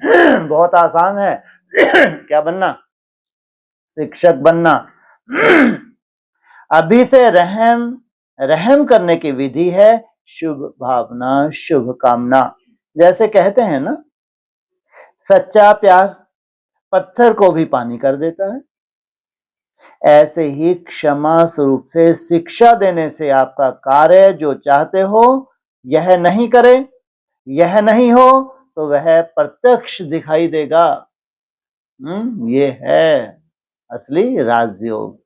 बहुत आसान है। क्या बनना? शिक्षक बनना। अभी से रहम करने की विधि है शुभ भावना, शुभ कामना। जैसे कहते हैं ना, सच्चा प्यार पत्थर को भी पानी कर देता है। ऐसे ही क्षमा स्वरूप से शिक्षा देने से आपका कार्य जो चाहते हो यह नहीं करे, यह नहीं हो, तो वह प्रत्यक्ष दिखाई देगा। ये है असली राजयोग।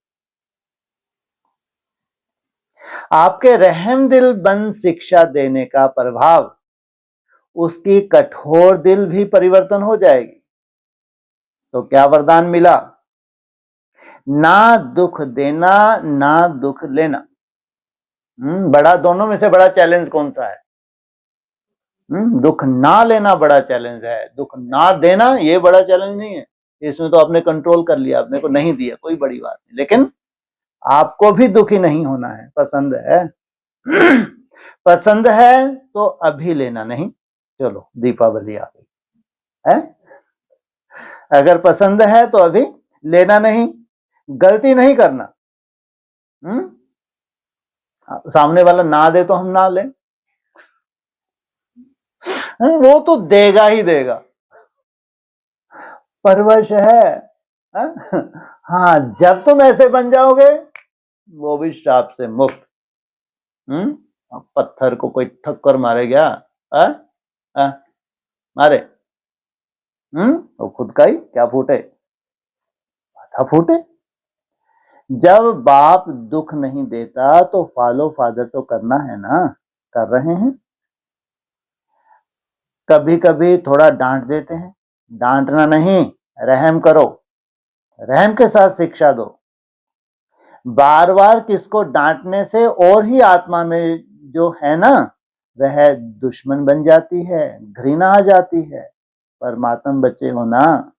आपके रहम दिल बन शिक्षा देने का प्रभाव उसकी कठोर दिल भी परिवर्तन हो जाएगी। तो क्या वरदान मिला? ना दुख देना, ना दुख लेना। बड़ा, दोनों में से बड़ा चैलेंज कौन सा है? दुख ना लेना बड़ा चैलेंज है, दुख ना देना ये बड़ा चैलेंज नहीं है। इसमें तो आपने कंट्रोल कर लिया, आपने को नहीं दिया, कोई बड़ी बात नहीं। लेकिन आपको भी दुखी नहीं होना है। पसंद है पसंद है तो अभी लेना नहीं। चलो दीपावली आ गई है, अगर पसंद है तो अभी लेना नहीं, गलती नहीं करना। सामने वाला ना दे तो हम ना लें, वो तो देगा ही देगा, परवश है। हाँ, जब तुम ऐसे बन जाओगे वो भी श्राप से मुक्त। अब पत्थर को कोई ठक्कर मारे क्या? आ? आ? मारे? वो खुद का ही क्या फूटे? माथा फूटे। जब बाप दुख नहीं देता तो फॉलो फादर तो करना है ना, कर रहे हैं। कभी कभी थोड़ा डांट देते हैं, डांटना नहीं, रहम करो, रहम के साथ शिक्षा दो। बार बार किसको डांटने से और ही आत्मा में जो है ना वह दुश्मन बन जाती है, घृणा आ जाती है। परमात्मा बच्चे हो ना,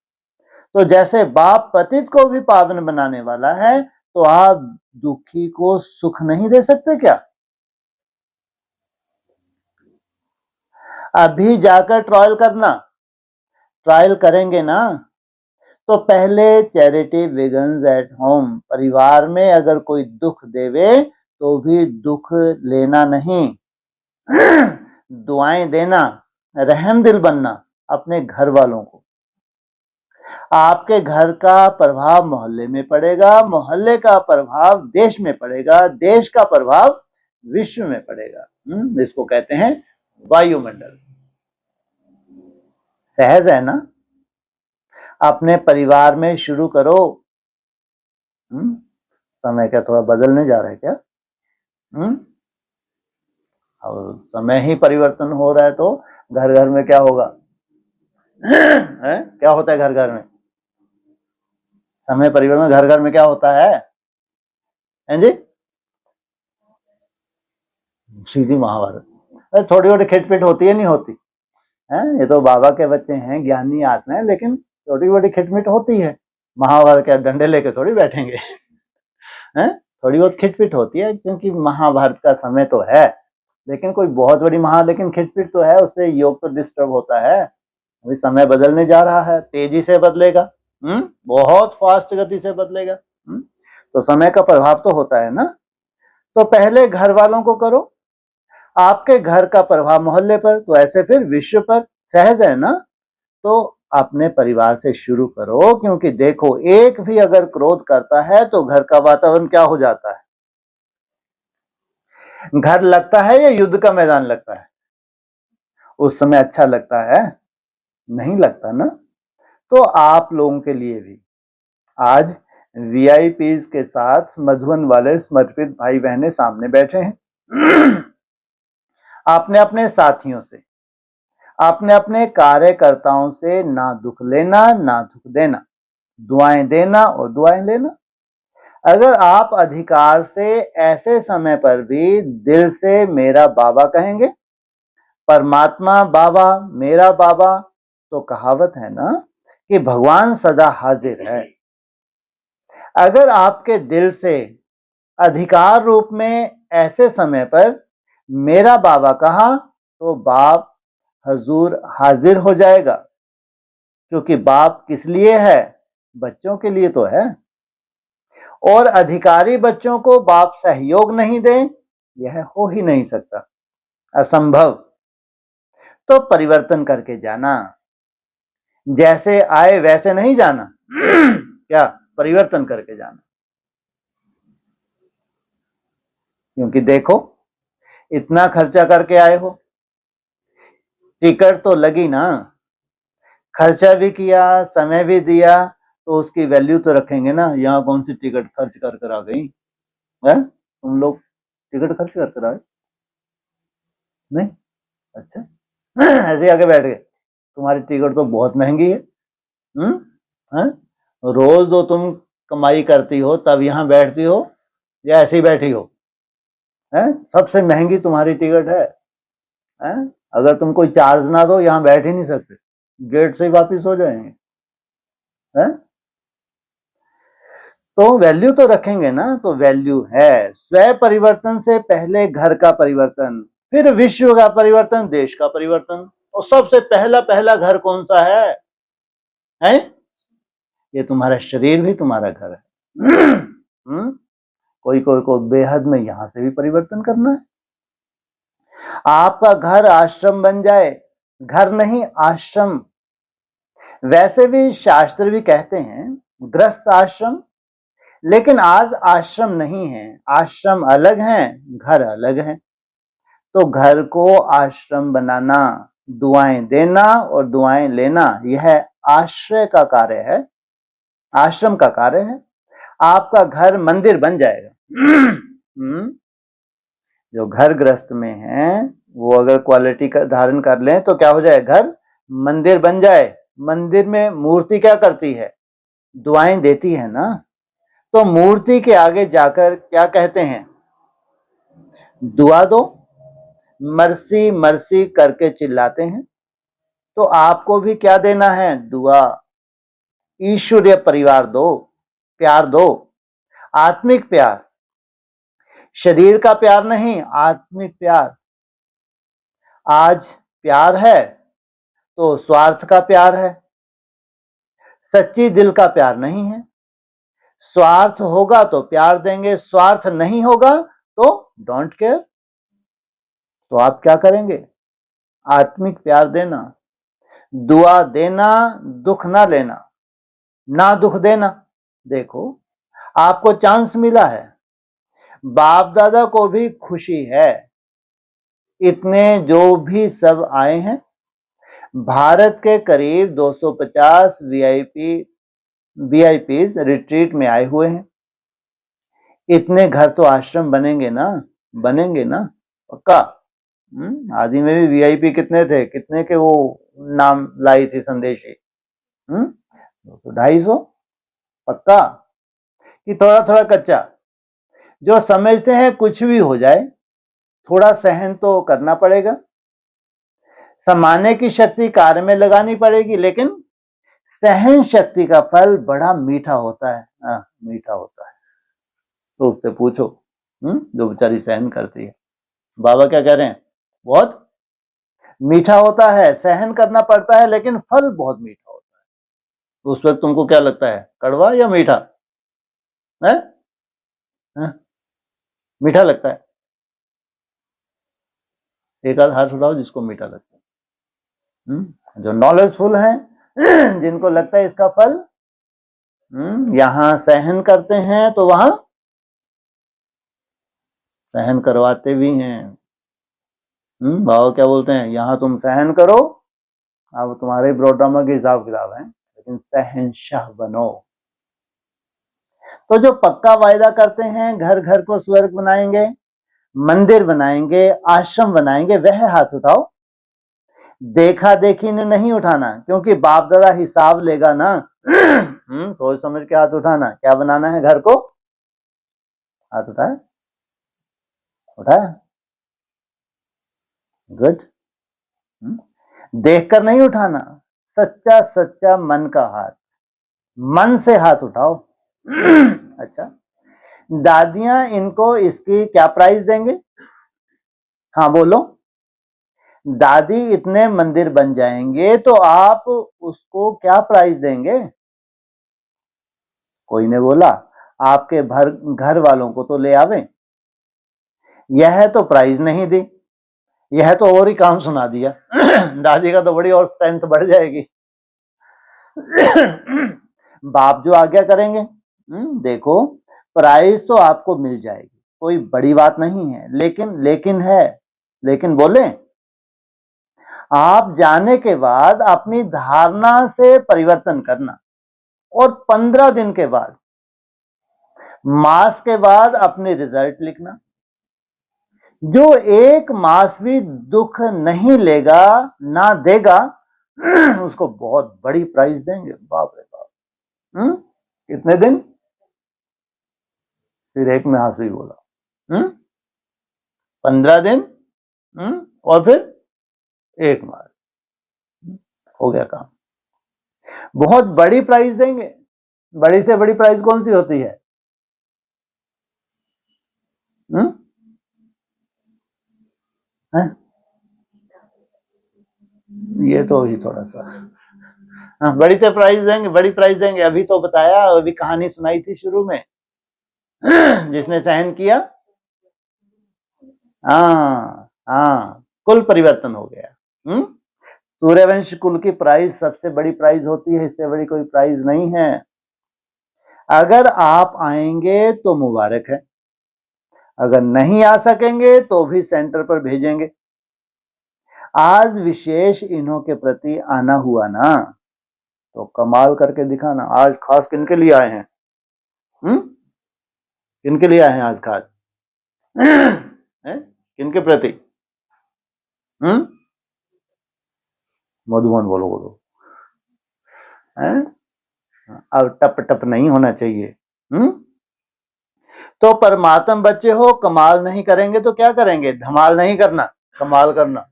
तो जैसे बाप पतित को भी पावन बनाने वाला है, तो आप दुखी को सुख नहीं दे सकते क्या? अभी जाकर ट्रायल करना, ट्रायल करेंगे ना तो पहले चैरिटी बिगन्स एट होम। परिवार में अगर कोई दुख देवे तो भी दुख लेना नहीं, दुआएं देना, रहम दिल बनना अपने घर वालों को। आपके घर का प्रभाव मोहल्ले में पड़ेगा, मोहल्ले का प्रभाव देश में पड़ेगा, देश का प्रभाव विश्व में पड़ेगा। इसको कहते हैं वायुमंडल। सहज है ना? अपने परिवार में शुरू करो। समय क्या थोड़ा बदलने जा रहा है क्या? अब समय ही परिवर्तन हो रहा है तो घर घर में क्या होगा? है? क्या होता है घर घर में? समय परिवर्तन घर घर में क्या होता है? जी सीधी महाभारत। थोड़ी थोड़ी खिटपिट होती है, नहीं होती है? ये तो बाबा के बच्चे हैं, ज्ञानी आत्मा है, लेकिन छोटी छोटी खिटपिट होती है। महाभारत के डंडे लेके थोड़ी बैठेंगे। हैं? थोड़ी बहुत खिटपिट होती है क्योंकि महाभारत का समय तो है, लेकिन कोई बहुत बड़ी लेकिन खिटपिट तो है, उससे योग तो डिस्टर्ब होता है। अभी समय बदलने जा रहा है, तेजी से बदलेगा, बहुत फास्ट गति से बदलेगा। तो समय का प्रभाव तो होता है ना। तो पहले घर वालों को करो, आपके घर का प्रभाव मोहल्ले पर, तो ऐसे फिर विश्व पर। सहज है ना? तो अपने परिवार से शुरू करो, क्योंकि देखो एक भी अगर क्रोध करता है तो घर का वातावरण क्या हो जाता है? घर लगता है या युद्ध का मैदान लगता है? उस समय अच्छा लगता है? नहीं लगता ना। तो आप लोगों के लिए भी आज वीआईपीज के साथ मधुबन वाले समर्पित भाई बहने सामने बैठे हैं। आपने अपने साथियों से, आपने अपने कार्यकर्ताओं से ना दुख लेना ना दुख देना, दुआएं देना और दुआएं लेना। अगर आप अधिकार से ऐसे समय पर भी दिल से मेरा बाबा कहेंगे, परमात्मा बाबा, मेरा बाबा, तो कहावत है ना कि भगवान सदा हाजिर है। अगर आपके दिल से अधिकार रूप में ऐसे समय पर मेरा बाबा कहा तो बाप हजूर हाजिर हो जाएगा, क्योंकि बाप किस लिए है? बच्चों के लिए तो है। और अधिकारी बच्चों को बाप सहयोग नहीं दे, यह हो ही नहीं सकता, असंभव। तो परिवर्तन करके जाना, जैसे आए वैसे नहीं जाना। क्या? परिवर्तन करके जाना। क्योंकि देखो इतना खर्चा करके आए हो, टिकट तो लगी ना, खर्चा भी किया, समय भी दिया, तो उसकी वैल्यू तो रखेंगे ना। यहाँ कौन सी टिकट खर्च कर कर आ गई है? तुम लोग टिकट खर्च कर कर आए नहीं? अच्छा ऐसे आके बैठ गए। तुम्हारी टिकट तो बहुत महंगी है। है? रोज तो तुम कमाई करती हो तब यहाँ बैठती हो या ऐसे ही बैठी हो? है? सबसे महंगी तुम्हारी टिकट है। अगर तुम कोई चार्ज ना दो यहाँ बैठ ही नहीं सकते, गेट से ही वापिस हो जाएंगे। है? तो वैल्यू तो रखेंगे ना। तो वैल्यू है स्वयं परिवर्तन से पहले घर का परिवर्तन, फिर विश्व का परिवर्तन, देश का परिवर्तन। और सबसे पहला पहला घर कौन सा है? ये तुम्हारा शरीर भी तुम्हारा घर है। कोई कोई को बेहद में यहां से भी परिवर्तन करना है। आपका घर आश्रम बन जाए, घर नहीं आश्रम। वैसे भी शास्त्र भी कहते हैं गृहस्थ आश्रम, लेकिन आज आश्रम नहीं है, आश्रम अलग हैं, घर अलग हैं। तो घर को आश्रम बनाना, दुआएं देना और दुआएं लेना, यह आश्रय का कार्य है, आश्रम का कार्य है। आपका घर मंदिर बन जाएगा। जो घर गृहस्थ में है वो अगर क्वालिटी का धारण कर लें तो क्या हो जाए, घर मंदिर बन जाए। मंदिर में मूर्ति क्या करती है, दुआएं देती है ना। तो मूर्ति के आगे जाकर क्या कहते हैं, दुआ दो, मर्सी मर्सी करके चिल्लाते हैं। तो आपको भी क्या देना है, दुआ, ईश्वरीय परिवार दो, प्यार दो, आत्मिक प्यार, शरीर का प्यार नहीं, आत्मिक प्यार। आज प्यार है तो स्वार्थ का प्यार है, सच्ची दिल का प्यार नहीं है। स्वार्थ होगा तो प्यार देंगे, स्वार्थ नहीं होगा तो डोंट केयर। तो आप क्या करेंगे, आत्मिक प्यार देना, दुआ देना, दुख ना लेना, ना दुख देना। देखो आपको चांस मिला है, बाप दादा को भी खुशी है, इतने जो भी सब आए हैं, भारत के करीब 250 वीआईपीज रिट्रीट में आए हुए हैं। इतने घर तो आश्रम बनेंगे ना, बनेंगे ना पक्का। आदि में भी वीआईपी कितने थे, कितने के वो नाम लाई थी संदेशी, 250 पक्का। कि थोड़ा थोड़ा कच्चा, जो समझते हैं कुछ भी हो जाए, थोड़ा सहन तो करना पड़ेगा, समाने की शक्ति कार्य में लगानी पड़ेगी, लेकिन सहन शक्ति का फल बड़ा मीठा होता है। मीठा होता है। तो उससे पूछो, जो बेचारी सहन करती है, बाबा क्या कह रहे हैं, बहुत मीठा होता है, सहन करना पड़ता है लेकिन फल बहुत मीठा होता है। तो उस वक्त तुमको क्या लगता है, कड़वा या मीठा है? मीठा लगता है। एक आध हाथ उठाओ जिसको मीठा लगता है। जो नॉलेजफुल है, जिनको लगता है इसका फल यहां सहन करते हैं तो वहां सहन करवाते भी हैं। बाबा क्या बोलते हैं, यहां तुम सहन करो, अब तुम्हारे ब्रोड्रामा के हिसाब किताब है, लेकिन सहनशाह बनो। तो जो पक्का वायदा करते हैं घर घर को स्वर्ग बनाएंगे, मंदिर बनाएंगे, आश्रम बनाएंगे, वह हाथ उठाओ। देखा देखी ने नहीं उठाना, क्योंकि बाप दादा हिसाब लेगा ना। सोच समझ के हाथ उठाना। क्या बनाना है घर को, हाथ उठाया, उठाया, गुड। देखकर नहीं उठाना, सच्चा सच्चा मन का हाथ, मन से हाथ उठाओ। अच्छा, दादियां इनको इसकी क्या प्राइस देंगे, हाँ बोलो। दादी इतने मंदिर बन जाएंगे तो आप उसको क्या प्राइस देंगे? कोई ने बोला आपके घर वालों को तो ले आवे। यह तो प्राइस नहीं दी, यह तो और ही काम सुना दिया। दादी का तो बड़ी और स्ट्रेंथ बढ़ जाएगी। बाप जो आज्ञा करेंगे, देखो प्राइस तो आपको मिल जाएगी, कोई बड़ी बात नहीं है, लेकिन बोले आप जाने के बाद अपनी धारणा से परिवर्तन करना, और 15 दिन के बाद, मास के बाद अपने रिजल्ट लिखना। जो एक मास भी दुख नहीं लेगा ना देगा, उसको बहुत बड़ी प्राइज देंगे। बाप रे बाप। कितने दिन, फिर एक में हाथ भी बोला, 15 दिन, और फिर एक मास, हो गया काम। बहुत बड़ी प्राइज देंगे। बड़ी से बड़ी प्राइज कौन सी होती है? ये तो ही थोड़ा सा, बड़ी से प्राइज देंगे, बड़ी प्राइज देंगे। अभी तो बताया, अभी कहानी सुनाई थी शुरू में, जिसने सहन किया, हाँ, कुल परिवर्तन हो गया। सूर्यवंश कुल की प्राइज सबसे बड़ी प्राइज होती है, इससे बड़ी कोई प्राइज नहीं है। अगर आप आएंगे तो मुबारक है, अगर नहीं आ सकेंगे तो भी सेंटर पर भेजेंगे। आज विशेष इन्हों के प्रति आना हुआ ना, तो कमाल करके दिखाना। आज खास किनके लिए आए हैं? किनके लिए आए हैं आज खास? किनके प्रति? मधुबन बोलो बोलो। अब टप टप नहीं होना चाहिए। तो परमात्मा बच्चे हो, कमाल नहीं करेंगे तो क्या करेंगे? धमाल नहीं करना, कमाल करना।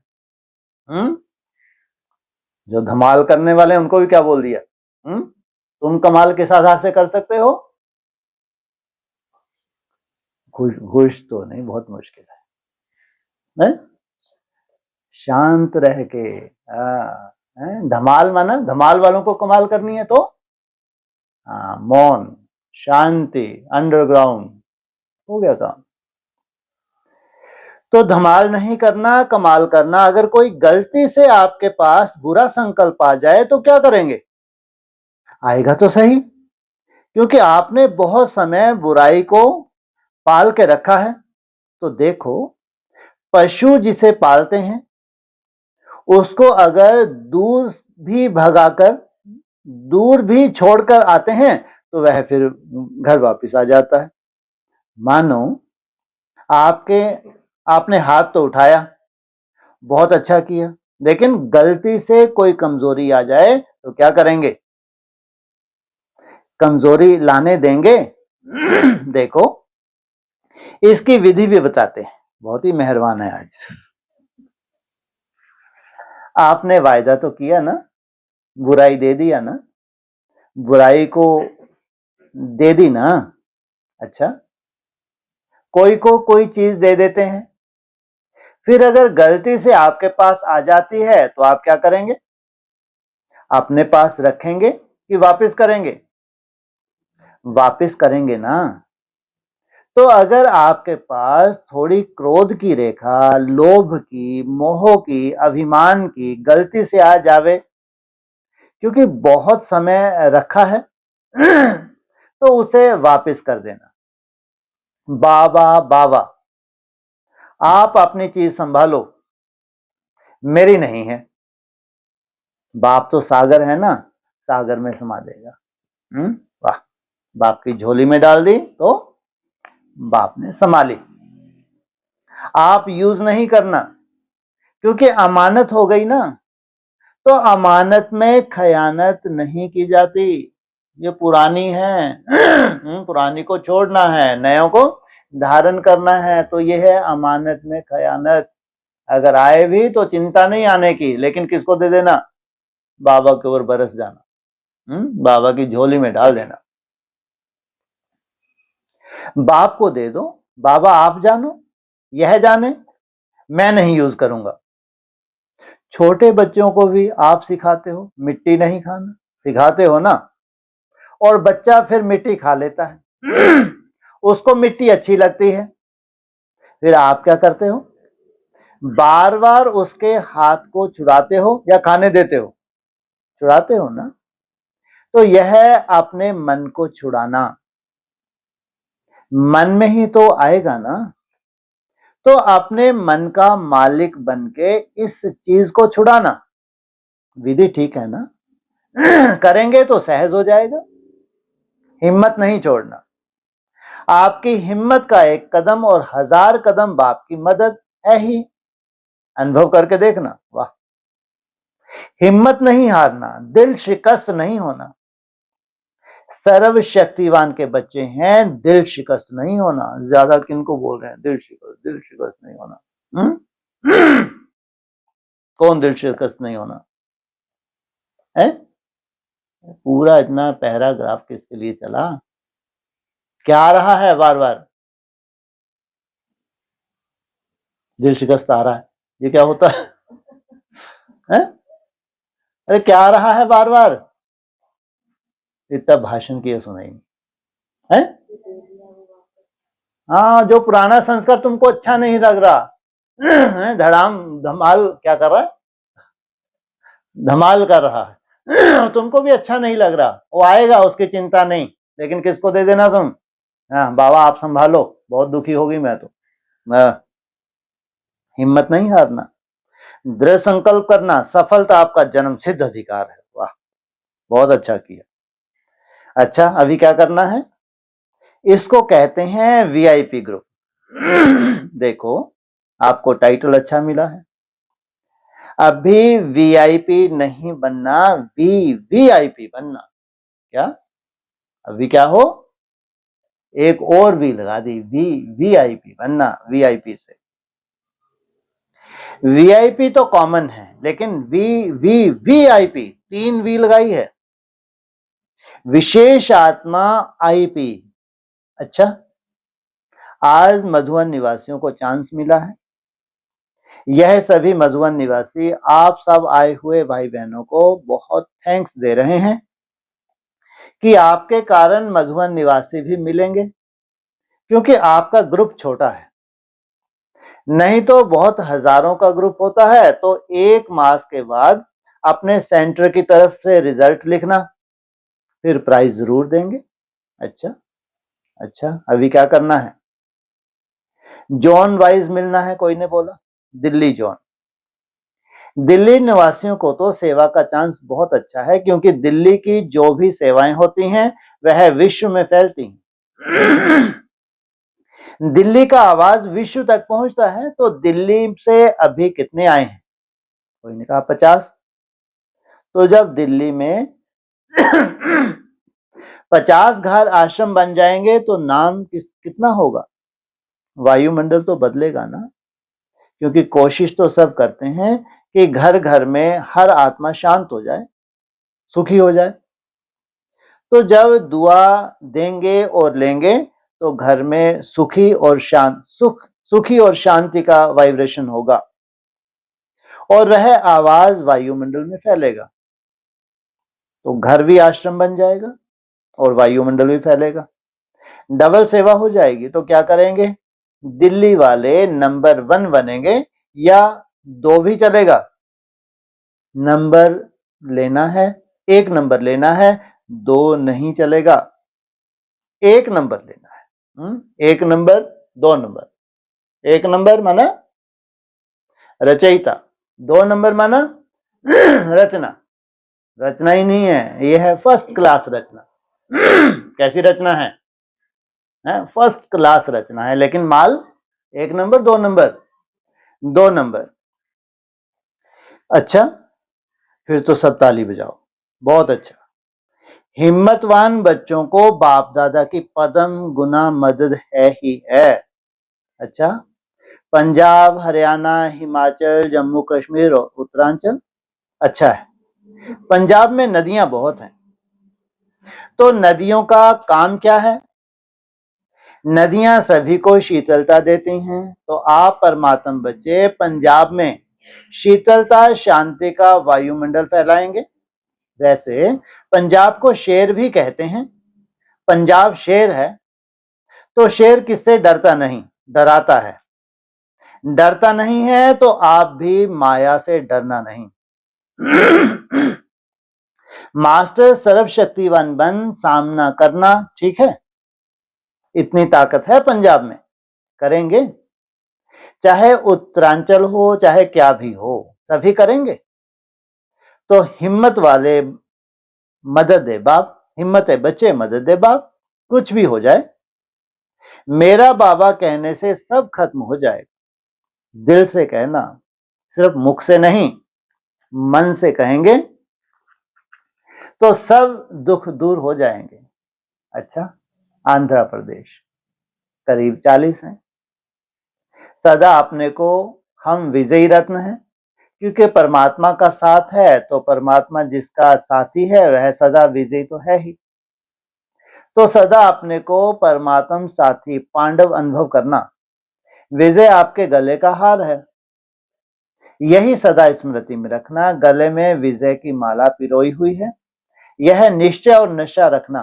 जो धमाल करने वाले उनको भी क्या बोल दिया? तुम कमाल किस आधार से कर सकते हो? खुश तो नहीं, बहुत मुश्किल है। शांत रह के धमाल माना, धमाल वालों को कमाल करनी है तो मौन, शांति, अंडरग्राउंड, हो गया काम। तो धमाल नहीं करना, कमाल करना। अगर कोई गलती से आपके पास बुरा संकल्प आ जाए तो क्या करेंगे? आएगा तो सही, क्योंकि आपने बहुत समय बुराई को पाल के रखा है। तो देखो, पशु जिसे पालते हैं उसको अगर दूर भी भगाकर, दूर भी छोड़कर आते हैं तो वह फिर घर वापस आ जाता है। मानो आपने हाथ तो उठाया, बहुत अच्छा किया, लेकिन गलती से कोई कमजोरी आ जाए तो क्या करेंगे? कमजोरी लाने देंगे? देखो, इसकी विधि भी बताते हैं, बहुत ही मेहरबान है आज। आपने वायदा तो किया ना, बुराई दे दिया ना, बुराई को दे दी ना। अच्छा, कोई को कोई चीज दे देते हैं, फिर अगर गलती से आपके पास आ जाती है तो आप क्या करेंगे? अपने पास रखेंगे कि वापस करेंगे? वापस करेंगे ना। तो अगर आपके पास थोड़ी क्रोध की रेखा, लोभ की, मोह की, अभिमान की गलती से आ जावे, क्योंकि बहुत समय रखा है, तो उसे वापस कर देना। बाबा बाबा, आप अपनी चीज संभालो, मेरी नहीं है। बाप तो सागर है ना, सागर में समा देगा। वाह, बाप की झोली में डाल दी तो बाप ने संभाली। आप यूज नहीं करना, क्योंकि अमानत हो गई ना। तो अमानत में खयानत नहीं की जाती। ये पुरानी है, पुरानी को छोड़ना है, नयों को धारण करना है। तो ये है अमानत में खयानत। अगर आए भी तो चिंता नहीं आने की, लेकिन किसको दे देना? बाबा के ऊपर बरस जाना, बाबा की झोली में डाल देना। बाप को दे दो, बाबा आप जानो, यह जाने, मैं नहीं यूज करूंगा। छोटे बच्चों को भी आप सिखाते हो मिट्टी नहीं खाना, सिखाते हो ना, और बच्चा फिर मिट्टी खा लेता है। उसको मिट्टी अच्छी लगती है, फिर आप क्या करते हो? बार बार उसके हाथ को छुड़ाते हो या खाने देते हो? छुड़ाते हो ना। तो यह अपने मन को छुड़ाना, मन में ही तो आएगा ना। तो अपने मन का मालिक बनके इस चीज को छुड़ाना, विधि ठीक है ना? करेंगे तो सहज हो जाएगा। हिम्मत नहीं छोड़ना। आपकी हिम्मत का एक कदम और 1000 कदम बाप की मदद है ही। अनुभव करके देखना। वाह, हिम्मत नहीं हारना, दिल शिकस्त नहीं होना। सर्वशक्तिवान के बच्चे हैं, दिल शिकस्त नहीं होना। ज्यादा किनको बोल रहे हैं? दिल शिकस्त नहीं होना। कौन दिल शिकस्त नहीं होना है? पूरा इतना पैराग्राफ किसके लिए चला? क्या आ रहा है बार बार? दिल शिकस्त आ रहा है, ये क्या होता है? अरे क्या आ रहा है बार बार? इतना भाषण किया सुनाई है? हाँ, जो पुराना संस्कार तुमको अच्छा नहीं लग रहा, धड़ाम धमाल क्या कर रहा है? धमाल कर रहा है। तुमको भी अच्छा नहीं लग रहा, वो आएगा, उसकी चिंता नहीं, लेकिन किसको दे देना तुम? हाँ बाबा आप संभालो, बहुत दुखी होगी मैं तो। हिम्मत नहीं हारना, दृढ़ संकल्प करना, सफलता आपका जन्म सिद्ध अधिकार है। वाह, बहुत अच्छा किया। अच्छा, अभी क्या करना है? इसको कहते हैं वीआईपी ग्रुप। देखो, आपको टाइटल अच्छा मिला है। अभी वीआईपी नहीं बनना, वीआईपी बनना। क्या? अभी क्या हो? एक और वी लगा दी, वीआईपी बनना, वीआईपी से। वीआईपी तो कॉमन है, लेकिन वीआईपी 3 वी लगाई है। विशेष आत्मा आईपी। अच्छा, आज मधुबन निवासियों को चांस मिला है। यह सभी मधुबन निवासी आप सब आए हुए भाई बहनों को बहुत थैंक्स दे रहे हैं कि आपके कारण मधुबन निवासी भी मिलेंगे, क्योंकि आपका ग्रुप छोटा है। नहीं तो बहुत हजारों का ग्रुप होता है तो 1 मास के बाद अपने सेंटर की तरफ से रिजल्ट लिखना, फिर प्राइज जरूर देंगे। अच्छा, अभी क्या करना है? जोन वाइज मिलना है, कोई ने बोला दिल्ली जोन। दिल्ली निवासियों को तो सेवा का चांस बहुत अच्छा है, क्योंकि दिल्ली की जो भी सेवाएं होती हैं वह विश्व में फैलती हैं। दिल्ली का आवाज विश्व तक पहुंचता है। तो दिल्ली से अभी कितने आए हैं? कोई ने कहा 50। तो जब दिल्ली में 50 घर आश्रम बन जाएंगे तो नाम कितना होगा? वायुमंडल तो बदलेगा ना, क्योंकि कोशिश तो सब करते हैं कि घर घर में हर आत्मा शांत हो जाए, सुखी हो जाए। तो जब दुआ देंगे और लेंगे तो घर में सुखी और शांति का वाइब्रेशन होगा, और वह आवाज वायुमंडल में फैलेगा। तो घर भी आश्रम बन जाएगा और वायुमंडल भी फैलेगा, डबल सेवा हो जाएगी। तो क्या करेंगे? दिल्ली वाले नंबर 1 बनेंगे, या 2 भी चलेगा। नंबर लेना है, 1 नंबर लेना है, 2 नहीं चलेगा। 1 नंबर लेना है। 1 नंबर, 2 नंबर। 1 नंबर माना रचयिता, 2 नंबर माना रचना। रचना ही नहीं है, यह है फर्स्ट क्लास रचना। कैसी रचना है? फर्स्ट क्लास रचना है, लेकिन माल 1 नंबर, 2 नंबर, 2 नंबर। अच्छा, फिर तो सब ताली बजाओ, बहुत अच्छा। हिम्मतवान बच्चों को बाप दादा की पदम गुना मदद है ही है। अच्छा, पंजाब, हरियाणा, हिमाचल, जम्मू कश्मीर और उत्तरांचल। अच्छा है। पंजाब में नदियां बहुत हैं, तो नदियों का काम क्या है? नदियां सभी को शीतलता देती हैं। तो आप परमात्मा बच्चे पंजाब में शीतलता, शांति का वायुमंडल फैलाएंगे। वैसे पंजाब को शेर भी कहते हैं। पंजाब शेर है, तो शेर किससे डरता नहीं, डराता है। डरता नहीं है तो आप भी माया से डरना नहीं। मास्टर सर्वशक्तिवान बन सामना करना, ठीक है? इतनी ताकत है पंजाब में, करेंगे। चाहे उत्तरांचल हो, चाहे क्या भी हो, सभी करेंगे। तो हिम्मत वाले मदद दे बाप, हिम्मत है बच्चे मदद दे बाप। कुछ भी हो जाए, मेरा बाबा कहने से सब खत्म हो जाएगा। दिल से कहना, सिर्फ मुख से नहीं, मन से कहेंगे तो सब दुख दूर हो जाएंगे। अच्छा, आंध्र प्रदेश करीब 40 हैं। सदा अपने को हम विजयी रत्न हैं, क्योंकि परमात्मा का साथ है, तो परमात्मा जिसका साथी है वह सदा विजयी तो है ही। तो सदा अपने को परमात्म साथी पांडव अनुभव करना। विजय आपके गले का हार है, यही सदा स्मृति में रखना। गले में विजय की माला पिरोई हुई है, यह निश्चय और नशा रखना,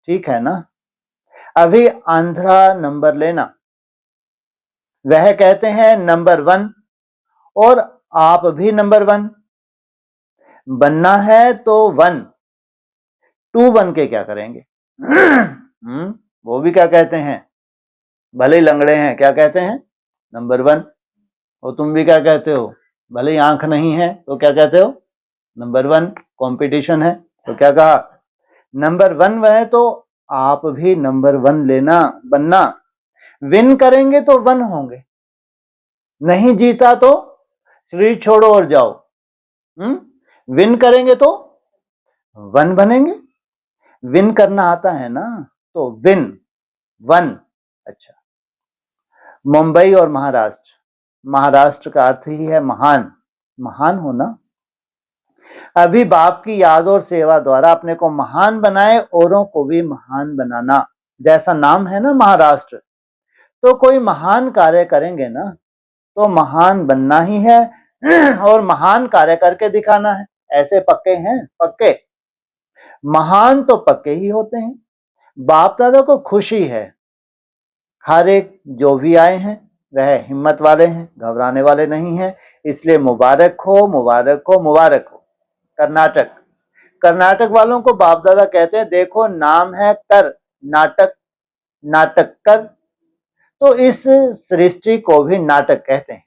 ठीक है ना? अभी आंध्रा नंबर लेना, वह कहते हैं नंबर 1, और आप भी नंबर 1 बनना है। तो 1, 2 बन के क्या करेंगे? वो भी क्या कहते हैं, भले ही लंगड़े हैं क्या कहते हैं, नंबर 1। और तुम भी क्या कहते हो, भले ही आंख नहीं है तो क्या कहते हो, नंबर 1। कंपटीशन है तो क्या कहा, नंबर 1 है, तो आप भी नंबर 1 लेना बनना। विन करेंगे तो 1 होंगे, नहीं जीता तो शरीर छोड़ो और जाओ। विन करेंगे तो 1 बनेंगे, विन करना आता है ना, तो विन 1। अच्छा, मुंबई और महाराष्ट्र, महाराष्ट्र का अर्थ ही है महान, महान होना। अभी बाप की याद और सेवा द्वारा अपने को महान बनाए, औरों को भी महान बनाना। जैसा नाम है ना महाराष्ट्र, तो कोई महान कार्य करेंगे ना तो महान बनना ही है और महान कार्य करके दिखाना है। ऐसे पक्के हैं, पक्के महान तो पक्के ही होते हैं। बाप दादा को खुशी है, हर एक जो भी आए हैं वह हिम्मत वाले हैं, घबराने वाले नहीं हैं। इसलिए मुबारक हो, मुबारक हो, मुबारक हो। कर्नाटक, कर्नाटक वालों को बाप दादा कहते हैं, देखो नाम है कर नाटक, नाटक कर, तो इस सृष्टि को भी नाटक कहते हैं।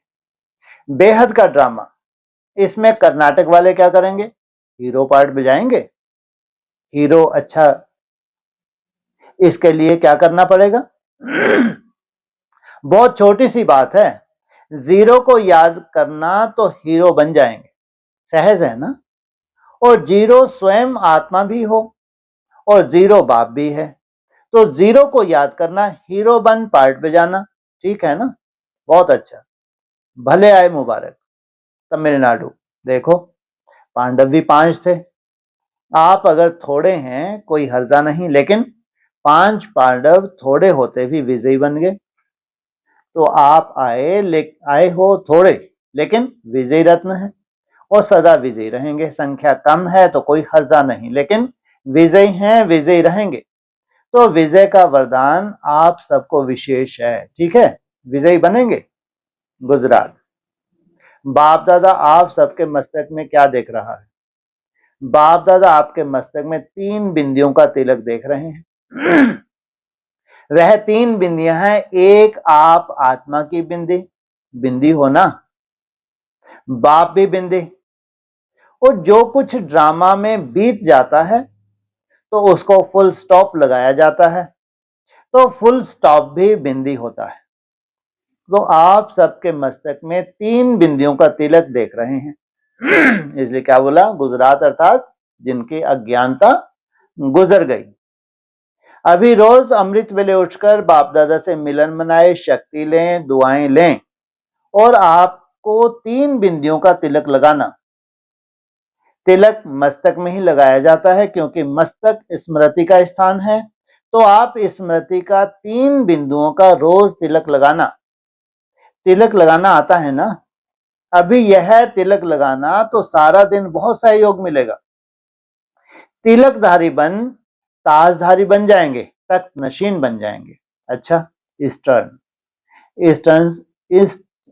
बेहद का ड्रामा, इसमें कर्नाटक वाले क्या करेंगे, हीरो पार्ट बजाएंगे। हीरो, अच्छा इसके लिए क्या करना पड़ेगा, बहुत छोटी सी बात है, 0 को याद करना तो हीरो बन जाएंगे, सहज है ना। और 0 स्वयं आत्मा भी हो और 0 बाप भी है, तो 0 को याद करना, हीरो बन पार्ट बजाना, ठीक है ना, बहुत अच्छा। भले आए मुबारक। तमिलनाडु, देखो पांडव भी 5 थे, आप अगर थोड़े हैं कोई हर्जा नहीं, लेकिन 5 पांडव थोड़े होते भी विजयी बन गए। तो आप आए हो थोड़े, लेकिन विजयी रत्न है और सदा विजयी रहेंगे। संख्या कम है तो कोई हर्जा नहीं, लेकिन विजयी हैं, विजयी रहेंगे। तो विजय का वरदान आप सबको विशेष है, ठीक है, विजयी बनेंगे। गुजरात, बाप दादा आप सबके मस्तक में क्या देख रहा है, बाप दादा आपके मस्तक में 3 बिंदियों का तिलक देख रहे हैं। वह 3 बिंदियां हैं, एक आप आत्मा की बिंदी, बिंदी हो ना, बाप भी बिंदी, और जो कुछ ड्रामा में बीत जाता है तो उसको फुल स्टॉप लगाया जाता है, तो फुल स्टॉप भी बिंदी होता है। तो आप सबके मस्तक में 3 बिंदियों का तिलक देख रहे हैं। इसलिए क्या बोला, गुजरात अर्थात जिनकी अज्ञानता गुजर गई। अभी रोज अमृत वेले उठकर बाप दादा से मिलन मनाए, शक्ति लें, दुआएं लें, और आपको 3 बिंदियों का तिलक लगाना। तिलक मस्तक में ही लगाया जाता है क्योंकि मस्तक स्मृति का स्थान है, तो आप स्मृति का 3 बिंदुओं का रोज तिलक लगाना। तिलक लगाना आता है ना, अभी यह तिलक लगाना तो सारा दिन बहुत सहयोग मिलेगा। तिलकधारी बन ताजधारी बन जाएंगे, तख्त नशीन बन जाएंगे। अच्छा, ईस्टर्न, ईस्टर्न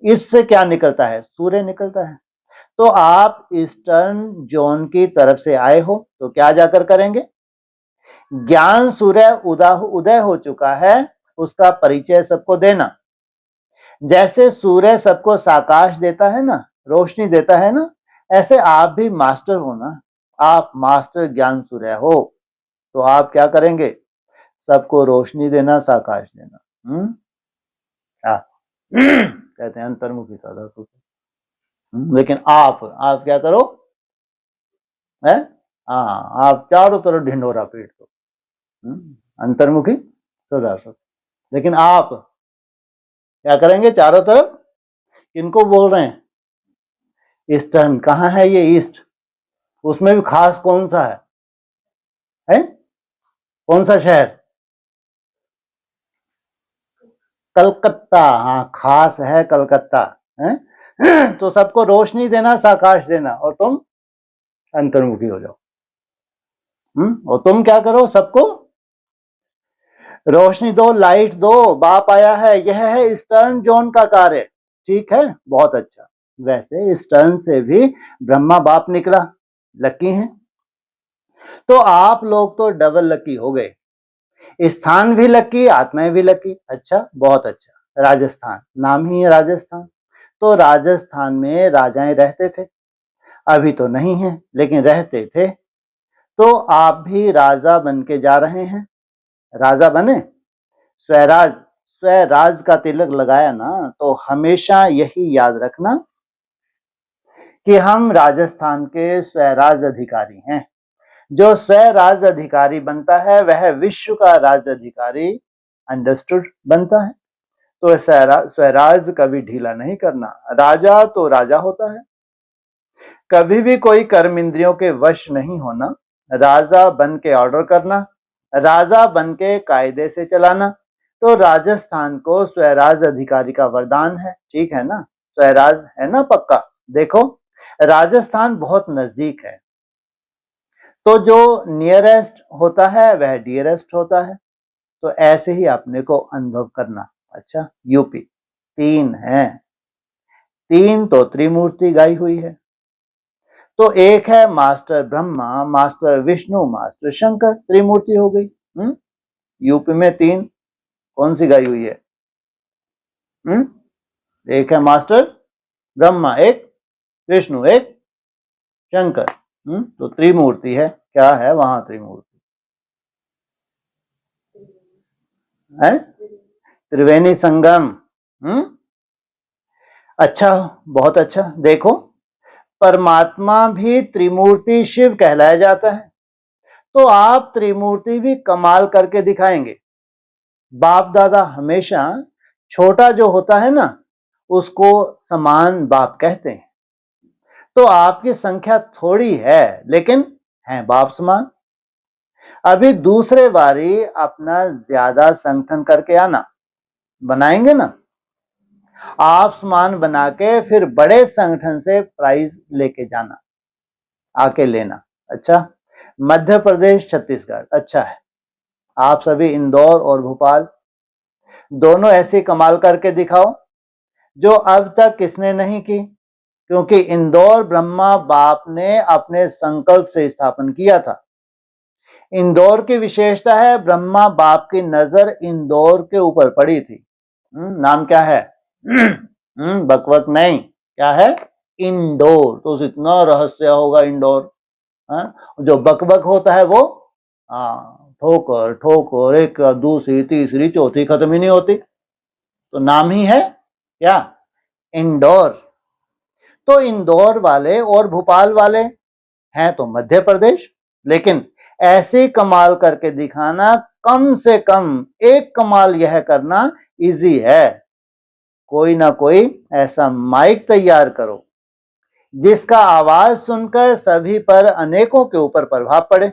इससे क्या निकलता है, सूर्य निकलता है। तो आप ईस्टर्न जोन की तरफ से आए हो तो क्या जाकर करेंगे, ज्ञान सूर्य उदय हो चुका है, उसका परिचय सबको देना। जैसे सूर्य सबको साकाश देता है ना, रोशनी देता है ना, ऐसे आप भी मास्टर हो ना, आप मास्टर ज्ञान सूर्य हो, तो आप क्या करेंगे, सबको रोशनी देना, साकाश देना। कहते हैं अंतर्मुखी साधा सोच। लेकिन आप क्या करो, है, हाँ, आप चारों तरफ ढिंडोरा पीट दो, अंतर्मुखी सदा सोच। लेकिन आप क्या करेंगे, चारों तरफ, किनको बोल रहे हैं, ईस्टर्न, कहाँ है ये ईस्ट, उसमें भी खास कौन सा है? कौन सा शहर, कलकत्ता, हाँ खास है कलकत्ता, है? तो सबको रोशनी देना, साकाश देना, और तुम अंतर्मुखी हो जाओ। और तुम क्या करो, सबको रोशनी दो, लाइट दो, बाप आया है, यह है ईस्टर्न जोन का कार्य, ठीक है, बहुत अच्छा। वैसे ईस्टर्न से भी ब्रह्मा बाप निकला, लकी हैं। तो आप लोग तो डबल लकी हो गए, स्थान भी लकी, आत्माएं भी लकी। अच्छा, बहुत अच्छा। राजस्थान, नाम ही है राजस्थान। तो राजस्थान में राजाएं रहते थे, अभी तो नहीं है लेकिन रहते थे। तो आप भी राजा बन के जा रहे हैं, राजा बने, स्वराज, स्वराज का तिलक लगाया ना, तो हमेशा यही याद रखना कि हम राजस्थान के स्वराज अधिकारी हैं। जो स्वराज अधिकारी बनता है वह विश्व का राज अधिकारी, अंडरस्टूड, बनता है। तो स्वराज कभी ढीला नहीं करना। राजा तो राजा होता है, कभी भी कोई कर्म इंद्रियों के वश नहीं होना, राजा बन के ऑर्डर करना, राजा बन के कायदे से चलाना। तो राजस्थान को स्वराज अधिकारी का वरदान है, ठीक है ना? स्वराज है ना पक्का? देखो, राजस्थान बहुत नजदीक है, तो जो नियरेस्ट होता है वह डियरेस्ट होता है। तो ऐसे ही अपने को अनुभव करना। अच्छा, यूपी 3 है, 3 तो त्रिमूर्ति गाई हुई है। तो एक है master Brahma, master Vishnu, master Shankar, त्रिमूर्ति हो गई। यूपी में 3 कौन सी गाई हुई है? एक है मास्टर ब्रह्मा, एक विष्णु, एक शंकर। तो त्रिमूर्ति है। क्या है वहां त्रिमूर्ति है? त्रिवेणी संगम। अच्छा, बहुत अच्छा। देखो, परमात्मा भी त्रिमूर्ति शिव कहलाया जाता है, तो आप त्रिमूर्ति भी कमाल करके दिखाएंगे। बाप दादा हमेशा छोटा जो होता है ना, उसको समान बाप कहते हैं। तो आपकी संख्या थोड़ी है लेकिन है बाप समान। अभी दूसरे बारी अपना ज्यादा संगठन करके आना, बनाएंगे ना आप समान, बना के फिर बड़े संगठन से प्राइज लेके जाना, आके लेना। अच्छा, मध्य प्रदेश, छत्तीसगढ़, अच्छा है। आप सभी इंदौर और भोपाल दोनों ऐसे कमाल करके दिखाओ जो अब तक किसने नहीं की, क्योंकि इंदौर ब्रह्मा बाप ने अपने संकल्प से स्थापन किया था। इंदौर की विशेषता है, ब्रह्मा बाप की नजर इंदौर के ऊपर पड़ी थी। नाम क्या है? बकवक नहीं, क्या है? इंदौर। तो इतना रहस्य होगा इंदौर। जो बकबक होता है वो ठोकर ठोकर, एक दूसरी तीसरी चौथी खत्म ही नहीं होती। तो नाम ही है क्या? इंदौर। तो इंदौर वाले और भोपाल वाले हैं तो मध्य प्रदेश, लेकिन ऐसे कमाल करके दिखाना, कम से कम एक कमाल यह करना इजी है। कोई ना कोई ऐसा माइक तैयार करो जिसका आवाज सुनकर सभी पर, अनेकों के ऊपर प्रभाव पड़े,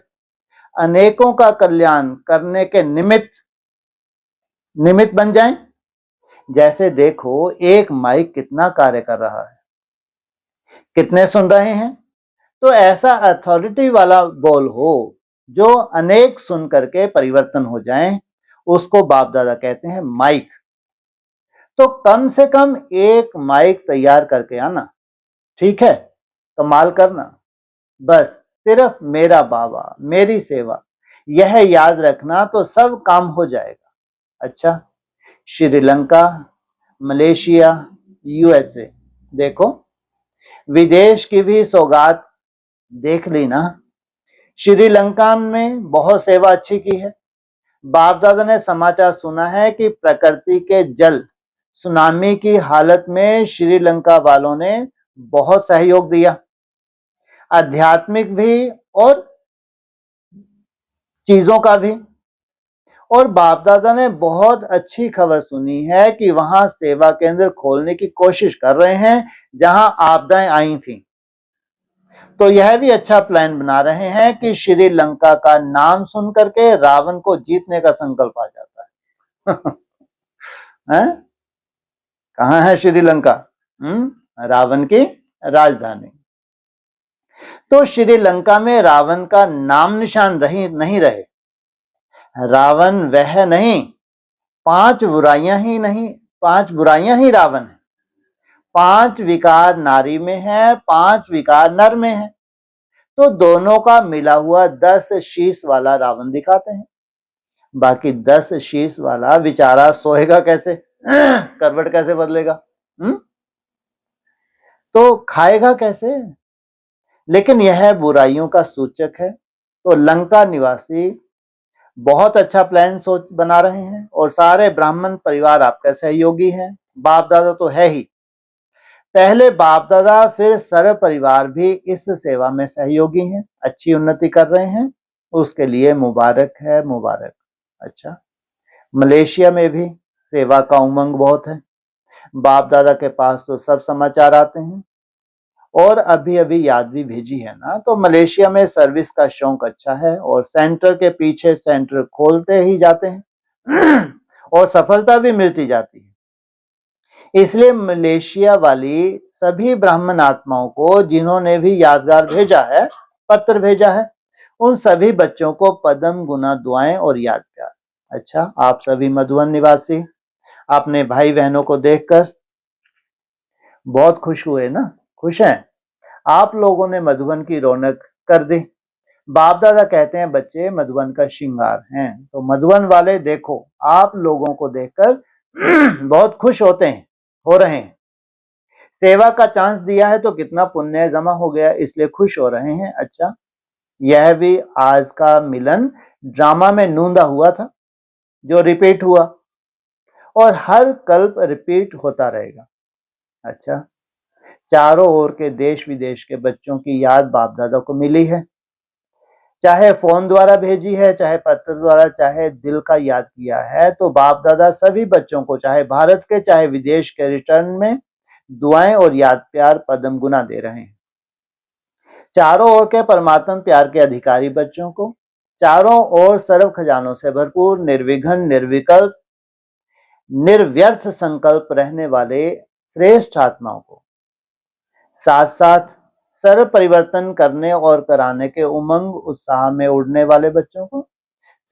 अनेकों का कल्याण करने के निमित्त बन जाएं। जैसे देखो, एक माइक कितना कार्य कर रहा है, कितने सुन रहे हैं। तो ऐसा अथॉरिटी वाला बोल हो जो अनेक सुन करके परिवर्तन हो जाएं, उसको बाप दादा कहते हैं माइक। तो कम से कम एक माइक तैयार करके आना, ठीक है? कमाल करना, बस सिर्फ मेरा बाबा, मेरी सेवा, यह याद रखना तो सब काम हो जाएगा। अच्छा, श्रीलंका, मलेशिया, यूएसए, देखो विदेश की भी सौगात देख ली ना। श्रीलंका में बहुत सेवा अच्छी की है। बाप दादा ने समाचार सुना है कि प्रकृति के जल सुनामी की हालत में श्रीलंका वालों ने बहुत सहयोग दिया, आध्यात्मिक भी और चीजों का भी। और बाप दादा ने बहुत अच्छी खबर सुनी है कि वहां सेवा केंद्र खोलने की कोशिश कर रहे हैं जहां आपदाएं आई थी। तो यह भी अच्छा प्लान बना रहे हैं कि श्रीलंका का नाम सुन करके रावण को जीतने का संकल्प आ जाता है। कहां है श्रीलंका? रावण की राजधानी। तो श्रीलंका में रावण का नाम निशान नहीं रहे। रावण वह नहीं, 5 बुराइयां ही नहीं, 5 बुराइयां ही रावण है। 5 विकार नारी में है, 5 विकार नर में है। तो दोनों का मिला हुआ 10 शीश वाला रावण दिखाते हैं। बाकी 10 शीश वाला बेचारा सोएगा कैसे? करवट कैसे बदलेगा? तो खाएगा कैसे? लेकिन यह बुराइयों का सूचक है। तो लंका निवासी बहुत अच्छा प्लान सोच बना रहे हैं और सारे ब्राह्मण परिवार आपका सहयोगी हैं। बाप दादा तो है ही, पहले बाप दादा फिर सर्व परिवार भी इस सेवा में सहयोगी हैं, अच्छी उन्नति कर रहे हैं, उसके लिए मुबारक है, मुबारक। अच्छा, मलेशिया में भी सेवा का उमंग बहुत है। बाप दादा के पास तो सब समाचार आते हैं और अभी अभी याद भी भेजी है ना, तो मलेशिया में सर्विस का शौक अच्छा है और सेंटर के पीछे सेंटर खोलते ही जाते हैं और सफलता भी मिलती जाती है। इसलिए मलेशिया वाली सभी ब्राह्मण आत्माओं को जिन्होंने भी यादगार भेजा है, पत्र भेजा है, उन सभी बच्चों को पद्म गुना दुआएं और याद प्यार। अच्छा, आप सभी मधुबन निवासी अपने भाई बहनों को देखकर बहुत खुश हुए ना? खुश हैं? आप लोगों ने मधुबन की रौनक कर दी। बाप दादा कहते हैं बच्चे मधुबन का श्रृंगार हैं, तो मधुबन वाले देखो आप लोगों को देखकर बहुत खुश होते हैं, हो रहे हैं। सेवा का चांस दिया है तो कितना पुण्य जमा हो गया, इसलिए खुश हो रहे हैं। अच्छा, यह भी आज का मिलन ड्रामा में नूंदा हुआ था, जो रिपीट हुआ और हर कल्प रिपीट होता रहेगा। अच्छा, चारों ओर के देश विदेश के बच्चों की याद बाप दादा को मिली है, चाहे फोन द्वारा भेजी है, चाहे पत्र द्वारा, चाहे दिल का याद किया है, तो बाप दादा सभी बच्चों को चाहे भारत के चाहे विदेश के रिटर्न में दुआएं और याद प्यार पद्म गुना दे रहे हैं। चारों ओर के परमात्मा प्यार के अधिकारी बच्चों को, चारों ओर सर्व खजानों से भरपूर निर्विघ्न निर्विकल्प निर्व्यर्थ संकल्प रहने वाले श्रेष्ठ आत्माओं को, साथ साथ सर्व परिवर्तन करने और कराने के उमंग उत्साह में उड़ने वाले बच्चों को,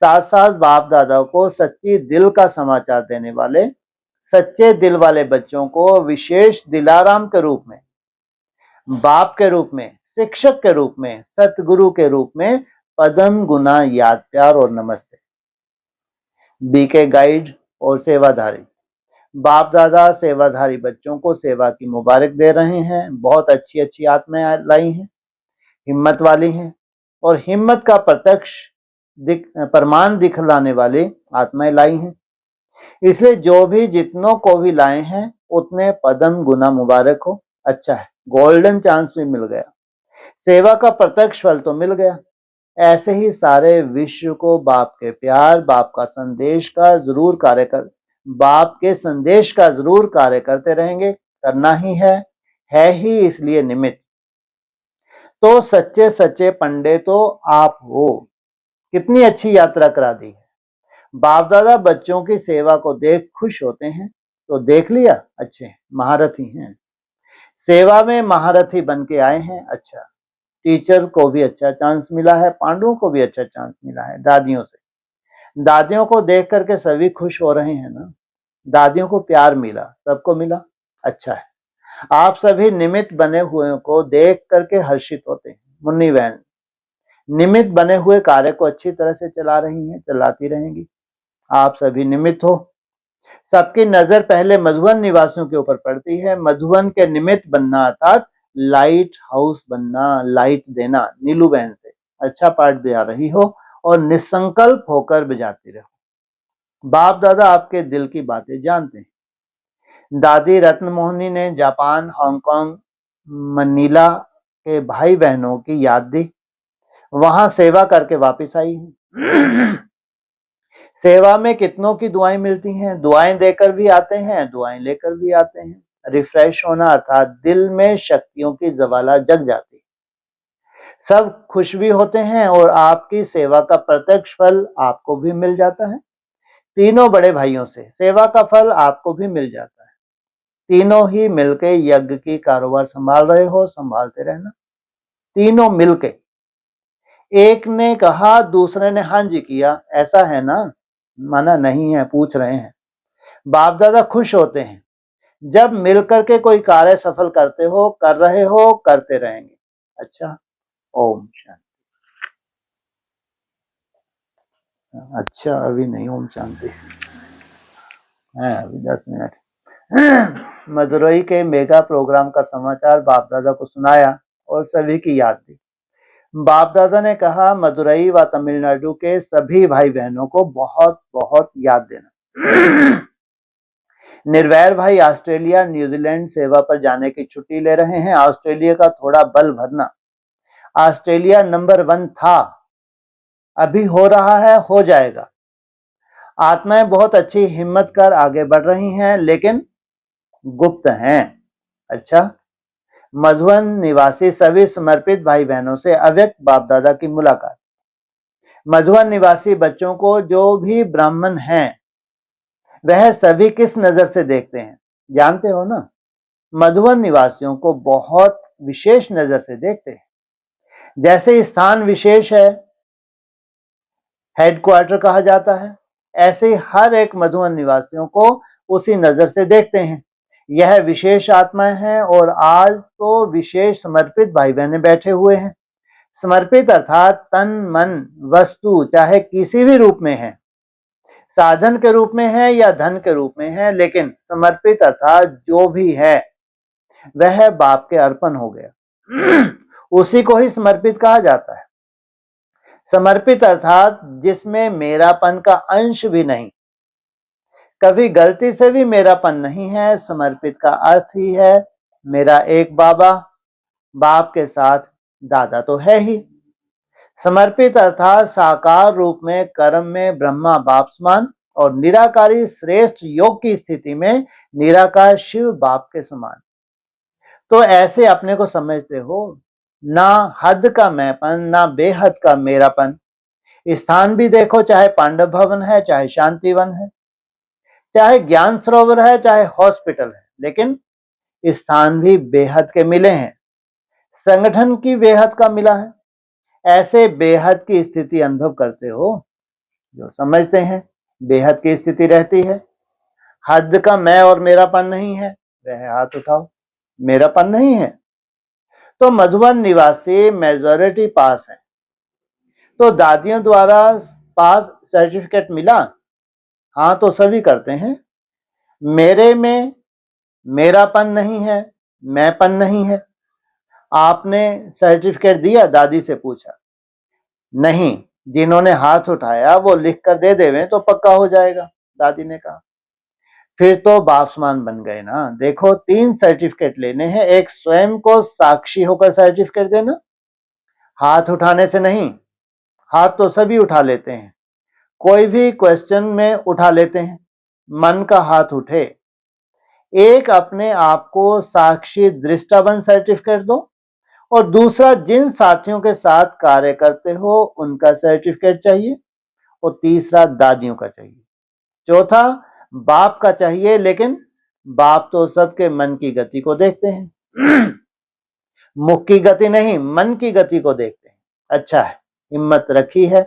साथ साथ बाप दादा को सच्ची दिल का समाचार देने वाले सच्चे दिल वाले बच्चों को विशेष दिलाराम के रूप में, बाप के रूप में, शिक्षक के रूप में, सतगुरु के रूप में पद्म गुना याद प्यार और नमस्ते। बीके गाइड और सेवाधारी बाप दादा सेवाधारी बच्चों को सेवा की मुबारक दे रहे हैं। बहुत अच्छी अच्छी आत्माएं लाई हैं, हिम्मत वाली हैं और हिम्मत का प्रत्यक्ष प्रमाण दिखलाने वाली आत्माएं लाई हैं। इसलिए जो भी जितनों को भी लाए हैं उतने पद्म गुना मुबारक हो। अच्छा है, गोल्डन चांस भी मिल गया, सेवा का प्रत्यक्ष फल तो मिल गया। ऐसे ही सारे विश्व को बाप के प्यार, बाप का संदेश का जरूर कार्य कर बाप के संदेश का जरूर कार्य करते रहेंगे, करना ही है ही इसलिए निमित्त। तो सच्चे सच्चे पंडे तो आप हो। कितनी अच्छी यात्रा करा दी है। बाप दादा बच्चों की सेवा को देख खुश होते हैं, तो देख लिया, अच्छे महारथी हैं, सेवा में महारथी बन के आए हैं। अच्छा, टीचर को भी अच्छा चांस मिला है, पांडवों को भी अच्छा चांस मिला है दादियों से। दादियों को देख करके सभी खुश हो रहे हैं ना, दादियों को प्यार मिला, सबको मिला। अच्छा है, आप सभी निमित्त बने हुए को देख करके हर्षित होते हैं। मुन्नी बहन निमित्त बने हुए कार्य को अच्छी तरह से चला रही हैं, चलाती रहेंगी। आप सभी निमित्त हो। सबकी नजर पहले मधुबन निवासियों के ऊपर पड़ती है। मधुबन के निमित्त बनना अर्थात लाइट हाउस बनना, लाइट देना। नीलू बहन से अच्छा पाठ बजा रही हो और निसंकल्प होकर बजाती रहो। बाप दादा आपके दिल की बातें जानते हैं। दादी रत्न मोहनी ने जापान, हांगकांग, मनीला के भाई बहनों की याद दी, वहां सेवा करके वापस आई है। सेवा में कितनों की दुआएं मिलती हैं, दुआएं देकर भी आते हैं, दुआएं लेकर भी आते हैं। रिफ्रेश होना अर्थात दिल में शक्तियों की ज्वाला जग जाती है, सब खुश भी होते हैं और आपकी सेवा का प्रत्यक्ष फल आपको भी मिल जाता है। तीनों बड़े भाइयों से सेवा का फल आपको भी मिल जाता है। तीनों ही मिलके यज्ञ की कारोबार संभाल रहे हो, संभालते रहना। तीनों मिलके, एक ने कहा दूसरे ने हाँ जी किया, ऐसा है ना? माना नहीं है, पूछ रहे हैं। बाप दादा खुश होते हैं जब मिलकर के कोई कार्य सफल करते हो, कर रहे हो, करते रहेंगे। अच्छा, ओम शांति। अच्छा, अभी नहीं ओम शांति है, अभी 10 मिनट। मदुरई के मेगा प्रोग्राम का समाचार बाप दादा को सुनाया और सभी की याद दी। बाप दादा ने कहा, मदुरई व तमिलनाडु के सभी भाई बहनों को बहुत बहुत याद देना। निर्वैर भाई ऑस्ट्रेलिया न्यूजीलैंड सेवा पर जाने की छुट्टी ले रहे हैं। ऑस्ट्रेलिया का थोड़ा बल भरना। ऑस्ट्रेलिया नंबर 1 था, अभी हो रहा है, हो जाएगा। आत्माएं बहुत अच्छी हिम्मत कर आगे बढ़ रही हैं, लेकिन गुप्त हैं। अच्छा, मधुबन निवासी सभी समर्पित भाई बहनों से अव्यक्त बाप दादा की मुलाकात। मधुबन निवासी बच्चों को जो भी ब्राह्मण हैं वह सभी किस नजर से देखते हैं जानते हो ना? मधुबन निवासियों को बहुत विशेष नजर से देखते हैं। जैसे स्थान विशेष है, हेडक्वार्टर कहा जाता है, ऐसे ही हर एक मधुबन निवासियों को उसी नजर से देखते हैं। यह विशेष आत्माएं हैं और आज तो विशेष समर्पित भाई बहने बैठे हुए हैं। समर्पित अर्थात तन मन वस्तु चाहे किसी भी रूप में है, साधन के रूप में है या धन के रूप में है, लेकिन समर्पित अर्थात जो भी है वह बाप के अर्पण हो गया। उसी को ही समर्पित कहा जाता है। समर्पित अर्थात जिसमें मेरापन का अंश भी नहीं, कभी गलती से भी मेरापन नहीं है। समर्पित का अर्थ ही है मेरा एक बाबा, बाप के साथ दादा तो है ही। समर्पित अर्थात साकार रूप में कर्म में ब्रह्मा बाप समान और निराकारी श्रेष्ठ योग की स्थिति में निराकार शिव बाप के समान। तो ऐसे अपने को समझते हो, ना हद का मैंपन ना बेहद का मेरापन। स्थान भी देखो, चाहे पांडव भवन है, चाहे शांतिवन है, चाहे ज्ञान सरोवर है, चाहे हॉस्पिटल है, लेकिन स्थान भी बेहद के मिले हैं, संगठन की बेहद का मिला है। ऐसे बेहद की स्थिति अनुभव करते हो। जो समझते हैं बेहद की स्थिति रहती है, हद का मैं और मेरापन नहीं है, वह हाथ उठाओ। मेरापन नहीं है तो मधुबन निवासी मेजॉरिटी पास है, तो दादियों द्वारा पास सर्टिफिकेट मिला। हाँ, तो सभी करते हैं। मेरे में मेरापन नहीं है, मैंपन नहीं है। आपने सर्टिफिकेट दिया? दादी से पूछा। नहीं, जिन्होंने हाथ उठाया वो लिख कर दे देवे तो पक्का हो जाएगा, दादी ने कहा। फिर तो बापसमान बन गए ना। देखो, 3 सर्टिफिकेट लेने हैं, एक स्वयं को साक्षी होकर सर्टिफिकेट देना, हाथ उठाने से नहीं। हाथ तो सभी उठा लेते हैं, कोई भी क्वेश्चन में उठा लेते हैं, मन का हाथ उठे। एक अपने आप को साक्षी दृष्टावन सर्टिफिकेट दो, और दूसरा जिन साथियों के साथ कार्य करते हो उनका सर्टिफिकेट चाहिए, और तीसरा दादियों का चाहिए, चौथा बाप का चाहिए। लेकिन बाप तो सबके मन की गति को देखते हैं। मुख की गति नहीं, मन की गति को देखते हैं। अच्छा है, हिम्मत रखी है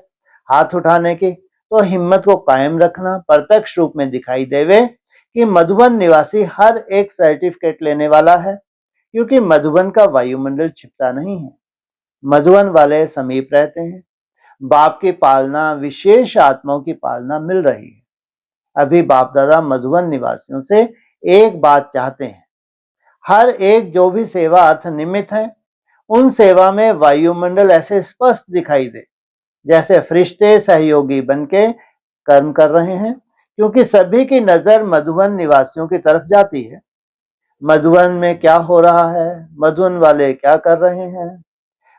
हाथ उठाने की, तो हिम्मत को कायम रखना। प्रत्यक्ष रूप में दिखाई देवे कि मधुबन निवासी हर एक सर्टिफिकेट लेने वाला है, क्योंकि मधुबन का वायुमंडल छिपता नहीं है। मधुबन वाले समीप रहते हैं। बाप की पालना, विशेष आत्माओं की पालना मिल रही है। अभी बाप दादा मधुबन निवासियों से एक बात चाहते हैं, हर एक जो भी सेवा अर्थ निमित्त है, उन सेवा में वायुमंडल ऐसे स्पष्ट दिखाई दे जैसे फरिश्ते सहयोगी बनके कर्म कर रहे हैं, क्योंकि सभी की नजर मधुबन निवासियों की तरफ जाती है। मधुबन में क्या हो रहा है, मधुबन वाले क्या कर रहे हैं।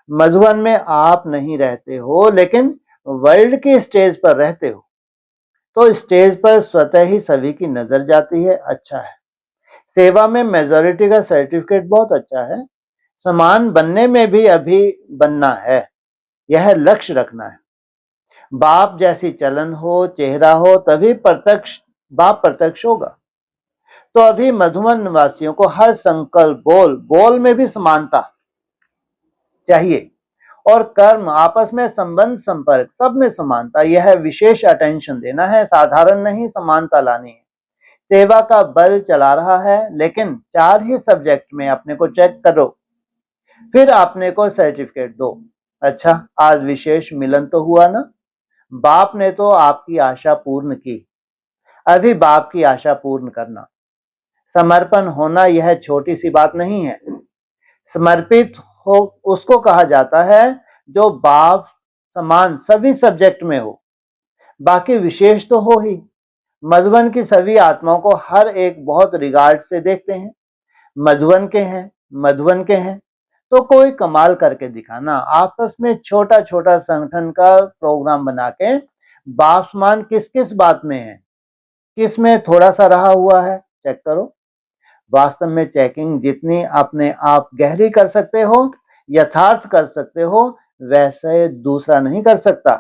मधुबन में आप नहीं रहते हो, लेकिन वर्ल्ड की स्टेज पर रहते हो, तो स्टेज पर स्वतः ही सभी की नजर जाती है। अच्छा है, सेवा में मेजॉरिटी का सर्टिफिकेट बहुत अच्छा है। समान बनने में भी अभी बनना है, यह लक्ष्य रखना है। बाप जैसी चलन हो, चेहरा हो, तभी प्रत्यक्ष बाप प्रत्यक्ष होगा। तो अभी मधुबन निवासियों को हर संकल्प बोल में भी समानता चाहिए, और कर्म आपस में संबंध संपर्क सब में समानता, यह विशेष अटेंशन देना है। साधारण नहीं, समानता लानी है। सेवा का बल चला रहा है, लेकिन 4 ही सब्जेक्ट में अपने को चेक करो, फिर अपने को सर्टिफिकेट दो। अच्छा, आज विशेष मिलन तो हुआ ना, बाप ने तो आपकी आशा पूर्ण की, अभी बाप की आशा पूर्ण करना। समर्पण होना यह छोटी सी बात नहीं है। समर्पित हो उसको कहा जाता है जो बाप समान सभी सब्जेक्ट में हो। बाकी विशेष तो हो ही। मधुबन की सभी आत्माओं को हर एक बहुत रिगार्ड से देखते हैं। मधुबन के हैं, मधुबन के हैं, तो कोई कमाल करके दिखाना। आपस में छोटा छोटा संगठन का प्रोग्राम बना के बाप समान किस किस बात में है, किस में थोड़ा सा रहा हुआ है, चेक करो। वास्तव में चेकिंग जितनी अपने आप गहरी कर सकते हो, यथार्थ कर सकते हो, वैसे दूसरा नहीं कर सकता।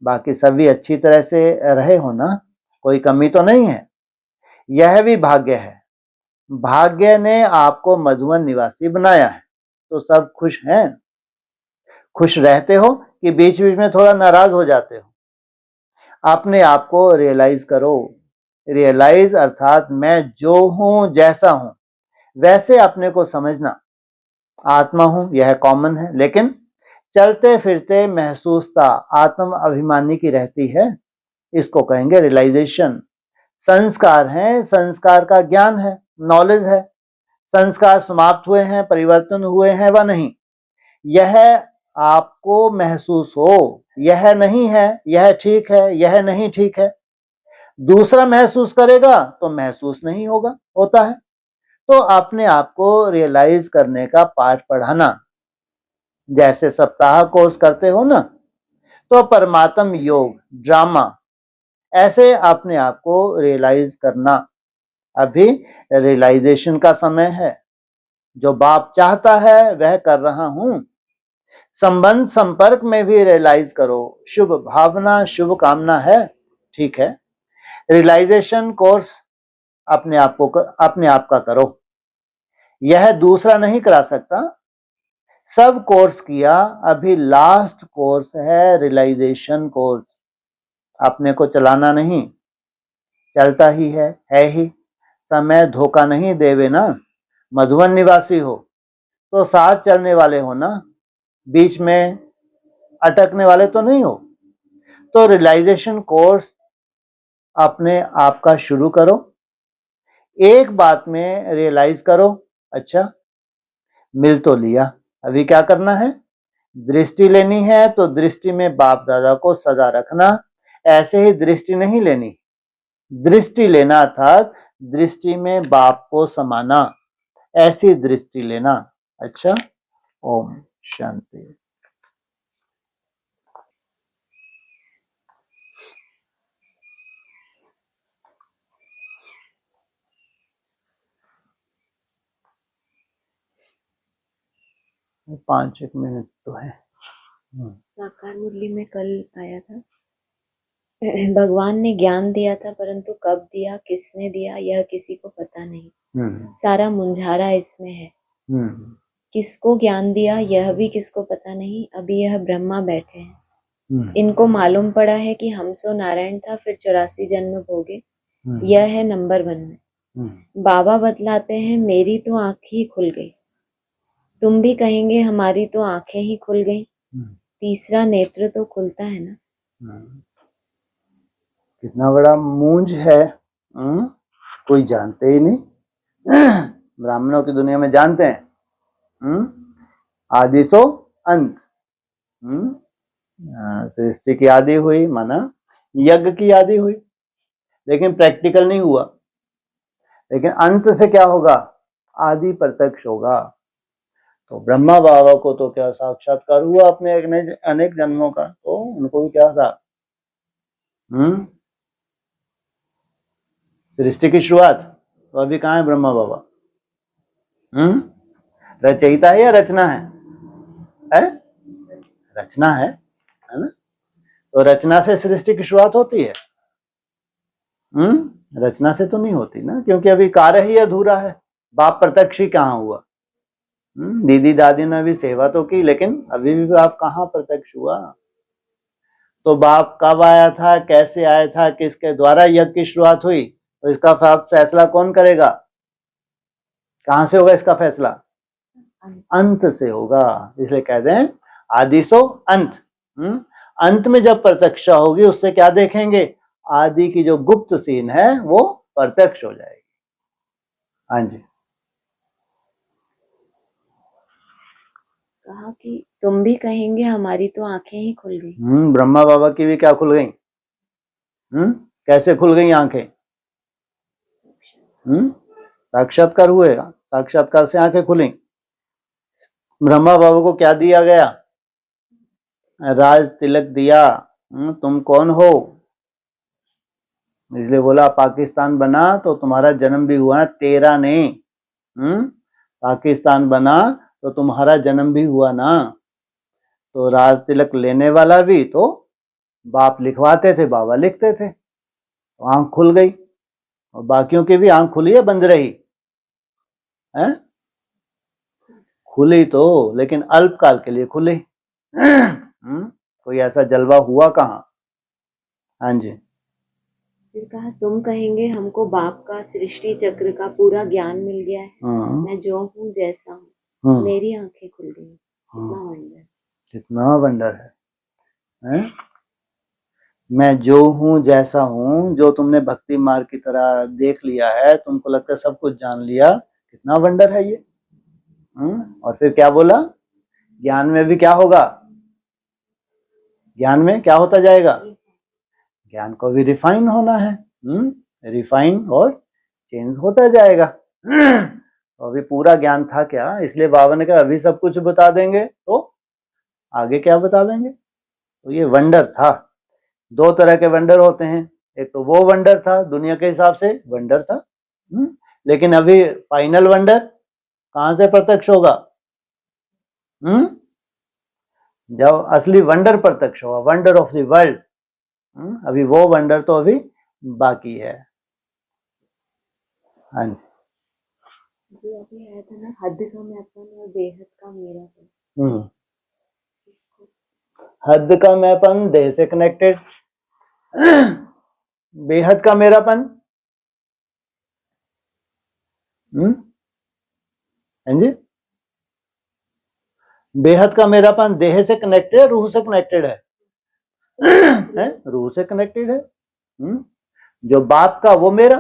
बाकी सभी अच्छी तरह से रहे हो ना, कोई कमी तो नहीं है। यह भी भाग्य है। भाग्य ने आपको मधुबन निवासी बनाया है, तो सब खुश हैं। खुश रहते हो कि बीच बीच में थोड़ा नाराज हो जाते हो? अपने आप को रियलाइज करो। रियलाइज अर्थात मैं जो हूं, जैसा हूं वैसे अपने को समझना। आत्मा हूं यह कॉमन है, लेकिन चलते फिरते महसूसता आत्म अभिमानी की रहती है। इसको कहेंगे रियलाइजेशन। संस्कार है, संस्कार का ज्ञान है, नॉलेज है। संस्कार समाप्त हुए हैं, परिवर्तन हुए हैं व नहीं, यह आपको महसूस हो। यह नहीं है, यह ठीक है, यह नहीं ठीक है। दूसरा महसूस करेगा तो महसूस नहीं होगा, होता है। तो अपने आप को रियलाइज करने का पाठ पढ़ाना। जैसे सप्ताह कोर्स करते हो ना, तो परमात्म योग ड्रामा, ऐसे अपने आप को रियलाइज करना। अभी रियलाइजेशन का समय है। जो बाप चाहता है वह कर रहा हूं। संबंध संपर्क में भी रियलाइज करो। शुभ भावना, शुभ कामना है, ठीक है। रियलाइजेशन कोर्स अपने आप का करो। यह दूसरा नहीं करा सकता। सब कोर्स किया, अभी लास्ट कोर्स है रियलाइजेशन कोर्स। अपने को चलाना नहीं, चलता ही है ही। समय धोखा नहीं देवे ना। मधुबन निवासी हो तो साथ चलने वाले हो ना, बीच में अटकने वाले तो नहीं हो। तो रियलाइजेशन कोर्स अपने आप का शुरू करो। एक बात में रियलाइज करो, अच्छा मिल तो लिया, अभी क्या करना है? दृष्टि लेनी है तो दृष्टि में बाप दादा को सदा रखना। ऐसे ही दृष्टि नहीं लेनी। दृष्टि लेना अर्थात दृष्टि में बाप को समाना, ऐसी दृष्टि लेना। अच्छा, ओम शांति। पांच एक मिनट तो है। साकार मुरली में कल आया था, भगवान ने ज्ञान दिया था, परंतु कब दिया, किसने दिया, यह किसी को पता नहीं। सारा मुंझारा इसमें है। किसको ज्ञान दिया यह भी किसको पता नहीं। अभी यह ब्रह्मा बैठे हैं, इनको मालूम पड़ा है कि हम सो नारायण था, फिर 84 जन्म भोगे। यह है नंबर 1 में। बाबा बतलाते हैं मेरी तो आंख ही खुल गई। तुम भी कहेंगे हमारी तो आंखें ही खुल गई। तीसरा नेत्र तो खुलता है ना। कितना बड़ा मूंज है, कोई जानते ही नहीं। ब्राह्मणों की दुनिया में जानते हैं, आदि सो अंत। सृष्टि की आदि हुई, माना यज्ञ की आदि हुई, लेकिन प्रैक्टिकल नहीं हुआ। लेकिन अंत से क्या होगा? आदि प्रत्यक्ष होगा। तो ब्रह्मा बाबा को तो क्या साक्षात्कार हुआ अपने अनेक जन्मों का, तो उनको भी क्या था? सृष्टि की शुरुआत। तो अभी कहाँ है ब्रह्मा बाबा? रचयिता है या रचना है? रचना है ना? तो रचना से सृष्टि की शुरुआत होती है? रचना से तो नहीं होती ना, क्योंकि अभी कार्य ही अधूरा है। बाप प्रत्यक्ष ही कहाँ हुआ? दीदी दादी ने भी सेवा तो की, लेकिन अभी भी बाप कहाँ प्रत्यक्ष हुआ? तो बाप कब आया था, कैसे आया था, किसके द्वारा यज्ञ की शुरुआत हुई, तो इसका फैसला कौन करेगा? कहां से होगा इसका फैसला? अंत से होगा। इसलिए कहते हैं आदि सो अंत। अंत में जब प्रत्यक्षता होगी उससे क्या देखेंगे, आदि की जो गुप्त सीन है वो प्रत्यक्ष हो जाएगी। हाँ जी। कहा कि तुम भी कहेंगे हमारी तो आंखें ही खुल गई। ब्रह्मा बाबा की भी क्या खुल गई? कैसे खुल गई आंखें? साक्षात्कार हुए, साक्षात्कार से आंखें खुली। ब्रह्मा बाबा को क्या दिया गया? राज तिलक दिया। तुम कौन हो? इसलिए बोला पाकिस्तान बना तो तुम्हारा जन्म भी हुआ, तेरा नहीं। पाकिस्तान बना तो तुम्हारा जन्म भी हुआ ना। तो राज तिलक लेने वाला भी तो बाप लिखवाते थे, बाबा लिखते थे, तो आंख खुल गई। और बाकियों की भी आंख खुली है, बंद रही है? खुली तो, लेकिन अल्पकाल के लिए खुली। कोई ऐसा जलवा हुआ कहाँ? हाँ जी। फिर कहा तुम कहेंगे हमको बाप का सृष्टि चक्र का पूरा ज्ञान मिल गया है। मैं जो हूँ जैसा हूँ, मेरी आंखें खुल गई। कितना वंडर, कितना वंडर है? मैं जो हूँ जैसा हूँ, जो तुमने भक्ति मार्ग की तरह देख लिया है, तुमको लगता है सब कुछ जान लिया, कितना वंडर है ये। और फिर क्या बोला, ज्ञान में भी क्या होगा? ज्ञान में क्या होता जाएगा? ज्ञान को भी रिफाइन होना है। रिफाइन और चेंज होता जाएगा। तो अभी पूरा ज्ञान था क्या, इसलिए बाबा ने कहा अभी सब कुछ बता देंगे, तो आगे क्या बतावेंगे? तो ये वंडर था। दो तरह के वंडर होते हैं, एक तो वो वंडर था, दुनिया के हिसाब से वंडर था। लेकिन अभी फाइनल वंडर कहां से प्रत्यक्ष होगा? जब असली वंडर प्रत्यक्ष होगा, वंडर ऑफ द वर्ल्ड। अभी वो वंडर तो अभी बाकी है। हाँ जी। जो अभी आया था ना, हद का मैंपन और बेहद का मेरापन। हद का मैंपन देह से कनेक्टेड, बेहद का मेरापन। हाँ जी। बेहद का मेरापन देह से कनेक्टेड है, रूह से कनेक्टेड है? रूह से कनेक्टेड है। जो बाप का वो मेरा।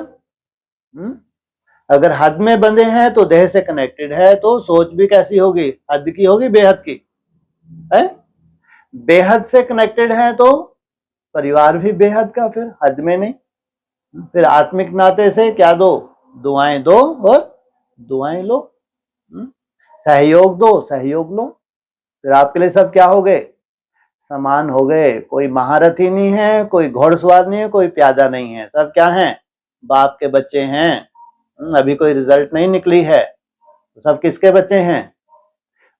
अगर हद में बंधे हैं तो देह से कनेक्टेड है, तो सोच भी कैसी होगी? हद की होगी, बेहद की है? बेहद से कनेक्टेड है तो परिवार भी बेहद का, फिर हद में नहीं। फिर आत्मिक नाते से क्या दो? दुआएं दो और दुआएं लो। सहयोग दो, सहयोग लो। फिर आपके लिए सब क्या हो गए? समान हो गए। कोई महारथी नहीं है, कोई घोड़सवार नहीं है, कोई प्यादा नहीं है, सब क्या है? बाप के बच्चे हैं। अभी कोई रिजल्ट नहीं निकली है, तो सब किसके बच्चे हैं?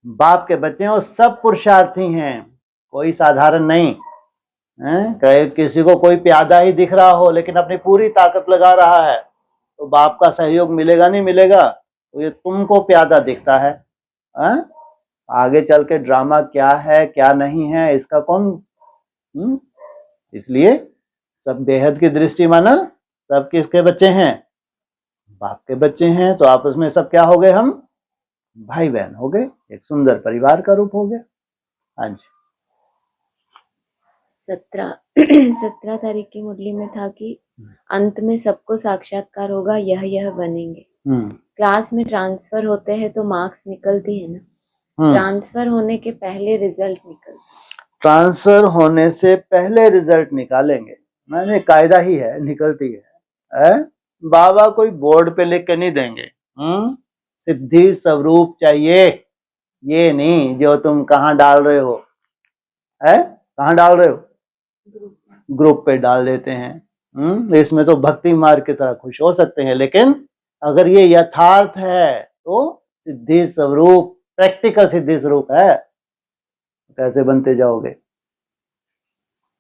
बाप के बच्चे हैं, और सब पुरुषार्थी हैं, कोई साधारण नहीं है। किसी को कोई प्यादा ही दिख रहा हो लेकिन अपनी पूरी ताकत लगा रहा है, तो बाप का सहयोग मिलेगा नहीं मिलेगा? तो ये तुमको प्यादा दिखता है। आगे चल के ड्रामा क्या है क्या नहीं है इसका कौन? इसलिए सब बेहद की दृष्टि माना, सब किसके बच्चे हैं? बाप के बच्चे हैं। तो आपस में सब क्या हो गए? हम भाई बहन हो गए, एक सुंदर परिवार का रूप हो गया। हाँ जी। 17 तारीख की मुरली में था कि अंत में सबको साक्षात्कार होगा, यह बनेंगे। क्लास में ट्रांसफर होते हैं तो मार्क्स निकलती है ना, ट्रांसफर होने के पहले रिजल्ट निकलता। ट्रांसफर होने से पहले रिजल्ट निकालेंगे, मैंने कायदा ही है, निकलती है? बाबा कोई बोर्ड पे लिख के नहीं देंगे। सिद्धि स्वरूप चाहिए, ये नहीं जो तुम कहाँ डाल रहे हो है, कहाँ डाल रहे हो? ग्रुप पे डाल देते हैं। इसमें तो भक्ति मार्ग की तरह खुश हो सकते हैं, लेकिन अगर ये यथार्थ है तो सिद्धि स्वरूप, प्रैक्टिकल सिद्धि स्वरूप है, कैसे बनते जाओगे?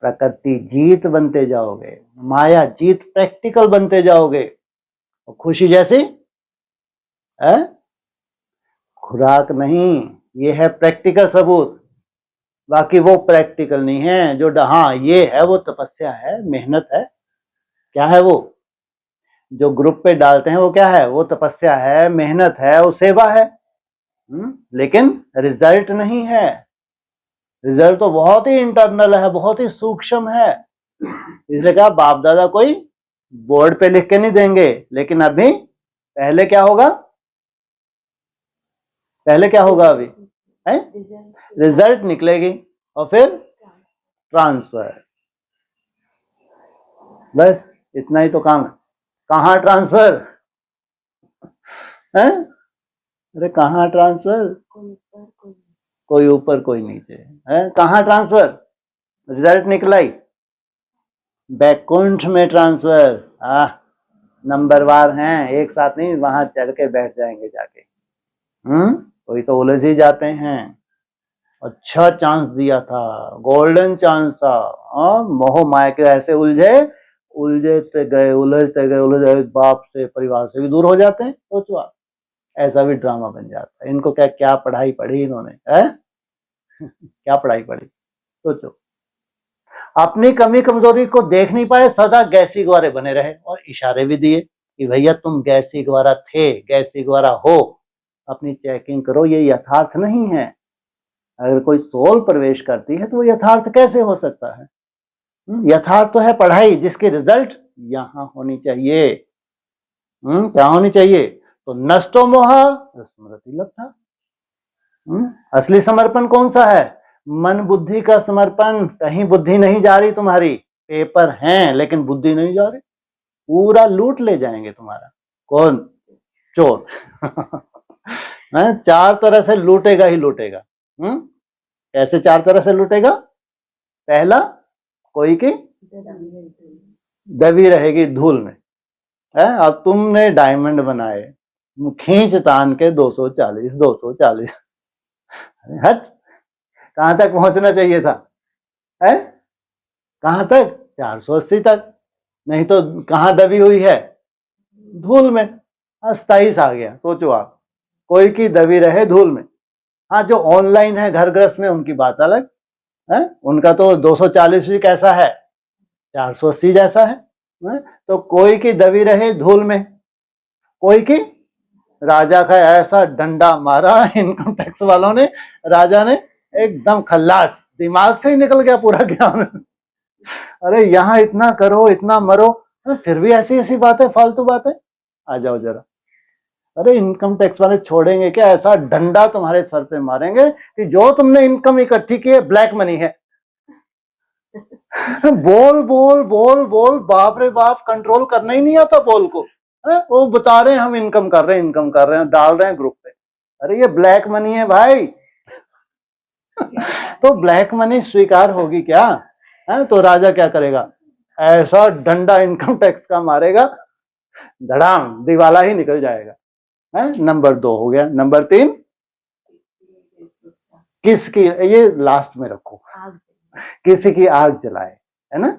प्रकृति जीत बनते जाओगे, माया जीत प्रैक्टिकल बनते जाओगे। और खुशी जैसी है, खुराक नहीं, ये है प्रैक्टिकल सबूत। बाकी वो प्रैक्टिकल नहीं है। जो हाँ ये है वो तपस्या है, मेहनत है। क्या है वो? जो ग्रुप पे डालते हैं वो क्या है? वो तपस्या है, मेहनत है, वो सेवा है। लेकिन रिजल्ट नहीं है। रिजल्ट तो बहुत ही इंटरनल है, बहुत ही सूक्ष्म है। इसलिए कहा बाप दादा कोई बोर्ड पे लिख के नहीं देंगे, लेकिन अभी पहले क्या होगा, पहले क्या होगा अभी है, रिजल्ट निकलेगी और फिर ट्रांसफर। बस इतना ही तो काम है। कहाँ ट्रांसफर है? अरे कहाँ ट्रांसफर, कोई ऊपर कोई नीचे है। कहाँ ट्रांसफर, रिजल्ट निकलाई बैकुंठ में ट्रांसफर। नंबरवार हैं, एक साथ नहीं वहां चढ़ के बैठ जाएंगे जाके। कोई तो उलझ ही जाते हैं। अच्छा चांस दिया था, गोल्डन चांस था। मोह माया के ऐसे उलझते गए, बाप से परिवार से भी दूर हो जाते हैं। सोचो आप, ऐसा भी ड्रामा बन जाता है। इनको क्या पढ़ाई पढ़ी इन्होंने, है क्या पढ़ाई पढ़ी, सोचो। अपनी कमी कमजोरी को देख नहीं पाए, सदा गैसी ग्वारे बने रहे और इशारे भी दिए कि भैया तुम गैसी ग्वारा थे, गैसी ग्वारा हो, अपनी चेकिंग करो, ये यथार्थ नहीं है। अगर कोई सोल प्रवेश करती है तो वो यथार्थ कैसे हो सकता है? यथार्थ तो है पढ़ाई जिसकी रिजल्ट यहां होनी चाहिए। क्या होनी चाहिए? तो नष्टो मोह स्मृति लब्धा। असली समर्पण कौन सा है? मन बुद्धि का समर्पण। कहीं बुद्धि नहीं जा रही तुम्हारी, पेपर हैं लेकिन बुद्धि नहीं जा रही, पूरा लूट ले जाएंगे तुम्हारा। कौन? चोर। चार तरह से लूटेगा ही लूटेगा। कैसे चार तरह से लूटेगा? पहला, कोई की दबी रहेगी धूल में। अब तुमने डायमंड बनाए, खींच तान के 240 हट, कहां तक पहुंचना चाहिए था? है कहां तक? 480 तक। नहीं तो कहां दबी हुई है? धूल में। 27 आ गया। सोचो आप, कोई की दबी रहे धूल में। हाँ, जो ऑनलाइन है घर गृहस्थ में उनकी बात अलग है, उनका तो 240 ही कैसा है, 480 जैसा है। तो कोई की दबी रहे धूल में, कोई की राजा का ऐसा डंडा मारा इनकम टैक्स वालों ने, राजा ने एकदम खल्लास, दिमाग से ही निकल गया पूरा ज्ञान। अरे यहाँ इतना करो, इतना मरो, फिर भी ऐसी ऐसी बातें, फालतू बातें। आ जाओ जरा। अरे इनकम टैक्स वाले छोड़ेंगे क्या? ऐसा डंडा तुम्हारे सर पे मारेंगे कि जो तुमने इनकम इकट्ठी की है ब्लैक मनी है। बोल बोल बोल बोल, बाप रे बाप, कंट्रोल करना ही नहीं आता बोल को। वो बता रहे हैं हम इनकम कर रहे हैं, डाल रहे हैं ग्रुप पे। अरे ये ब्लैक मनी है भाई। तो ब्लैक मनी स्वीकार होगी क्या? तो राजा क्या करेगा? ऐसा डंडा इनकम टैक्स का मारेगा, धड़ाम, दिवाला ही निकल जाएगा। नंबर 2 हो गया। नंबर 3, किसकी, ये लास्ट में रखो, किसी की आग जलाए, है ना।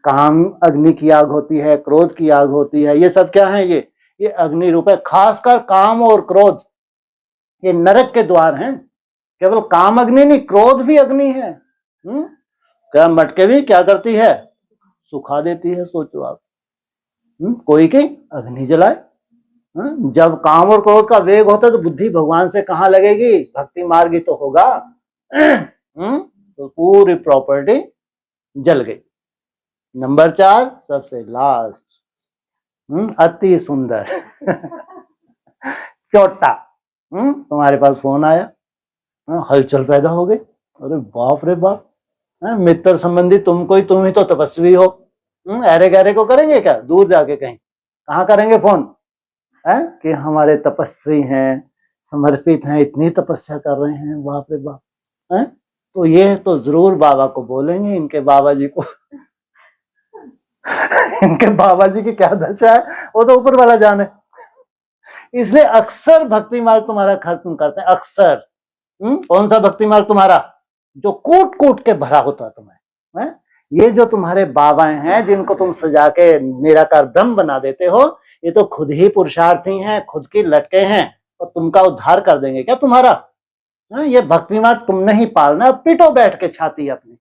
काम अग्नि की आग होती है, क्रोध की आग होती है। ये सब क्या है? ये अग्नि रूप है। खासकर काम और क्रोध, ये नरक के द्वार हैं। केवल काम अग्नि नहीं, क्रोध भी अग्नि है। क्या मटके भी क्या करती है? सुखा देती है। सोचो आप, कोई की अग्नि जलाए। जब काम और क्रोध का वेग होता है तो बुद्धि भगवान से कहां लगेगी? भक्ति मार्ग ही तो होगा। तो पूरी प्रॉपर्टी जल गई। नंबर 4, सबसे लास्ट, अति सुंदर चोटा। तुम्हारे पास फोन आया, हलचल पैदा हो गई। अरे बाप रे बाप, मित्र संबंधी तुम ही तो तपस्वी हो। अरे गहरे को करेंगे क्या? दूर जाके कहीं कहाँ करेंगे फोन? कि हमारे तपस्वी हैं, समर्पित हैं, इतनी तपस्या कर रहे हैं, बाप रे बाप। तो ये तो जरूर बाबा को बोलेंगे, इनके बाबा जी को। इनके बाबा जी की क्या दशा है वो तो ऊपर वाला जाने। इसलिए अक्सर भक्ति मार्ग तुम्हारा खत्म करते हैं, अक्सर। कौन सा भक्ति मार्ग तुम्हारा? जो कूट कूट के भरा होता तुम्हें। ये जो तुम्हारे बाबा हैं जिनको तुम सजा के निराकार ब्रह्म बना देते हो, ये तो खुद ही पुरुषार्थी हैं, खुद की लटके हैं, और तुमका उद्धार कर देंगे क्या तुम्हारा? ये भक्ति मार्ग तुमने ही पालना। पिटो बैठ के छाती अपनी,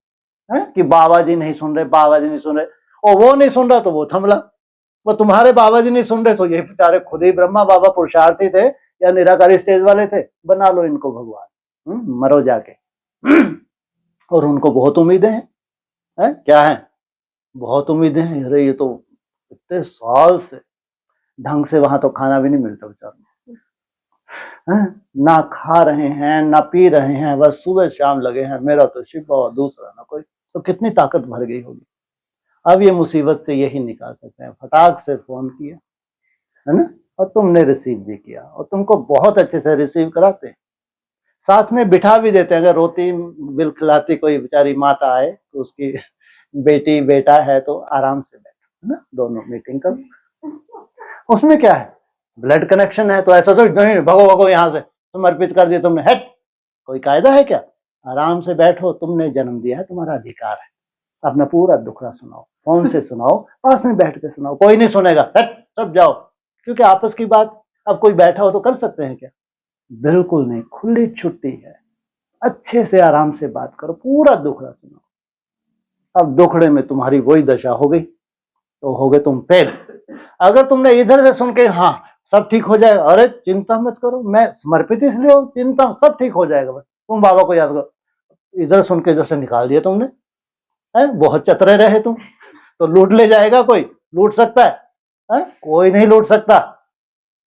कि बाबा जी नहीं सुन रहे, बाबा जी नहीं सुन रहे। और वो नहीं सुन रहा तो वो थमला, वो तुम्हारे बाबा जी नहीं सुन रहे तो ये बेचारे खुद ही ब्रह्मा बाबा पुरुषार्थी थे या निराकारी स्टेज वाले थे। बना लो इनको भगवान, मरो जाके। और उनको बहुत उम्मीदें हैं, क्या है, बहुत उम्मीदें हैं। अरे ये तो इतने साल से ढंग से वहां तो खाना भी नहीं मिलता बेचारों, ना खा रहे हैं ना पी रहे हैं, बस सुबह शाम लगे हैं, मेरा तो शिफा और दूसरा ना कोई। तो कितनी ताकत भर गई होगी। अब ये मुसीबत से यही निकाल सकते हैं, फटाक से फोन किया, है ना, और तुमने रिसीव भी किया, और तुमको बहुत अच्छे से रिसीव कराते हैं, साथ में बिठा भी देते हैं। अगर रोती बिलखिलाती कोई बेचारी माता आए तो उसकी बेटी बेटा है तो आराम से बैठो, है ना, दोनों मीटिंग करो। उसमें क्या है, ब्लड कनेक्शन है, तो ऐसा तो नहीं भगो भगो यहाँ से, समर्पित कर दिया तुमने, हट, कोई कायदा है क्या? आराम से बैठो, तुमने जन्म दिया है, तुम्हारा अधिकार है, अपना पूरा दुखड़ा सुनाओ, फोन से सुनाओ, पास में बैठ के सुनाओ, कोई नहीं सुनेगा, हट, सब जाओ। क्योंकि आपस की बात अब कोई बैठा हो तो कर सकते हैं क्या? बिल्कुल नहीं, खुली छुट्टी है, अच्छे से आराम से बात करो, पूरा दुखड़ा सुनाओ। अब दुखड़े में तुम्हारी वही दशा हो गई तो हो गए तुम फेल। अगर तुमने इधर से सुन के हाँ सब ठीक हो जाएगा, अरे चिंता मत करो, मैं समर्पित इसलिए हूं, चिंता सब ठीक हो जाएगा, बस तुम बाबा को याद करो। इधर सुन के इधर से निकाल दिया तुमने, है, बहुत चतरे रहे तुम। तो लूट ले जाएगा कोई? लूट सकता है? कोई नहीं लूट सकता,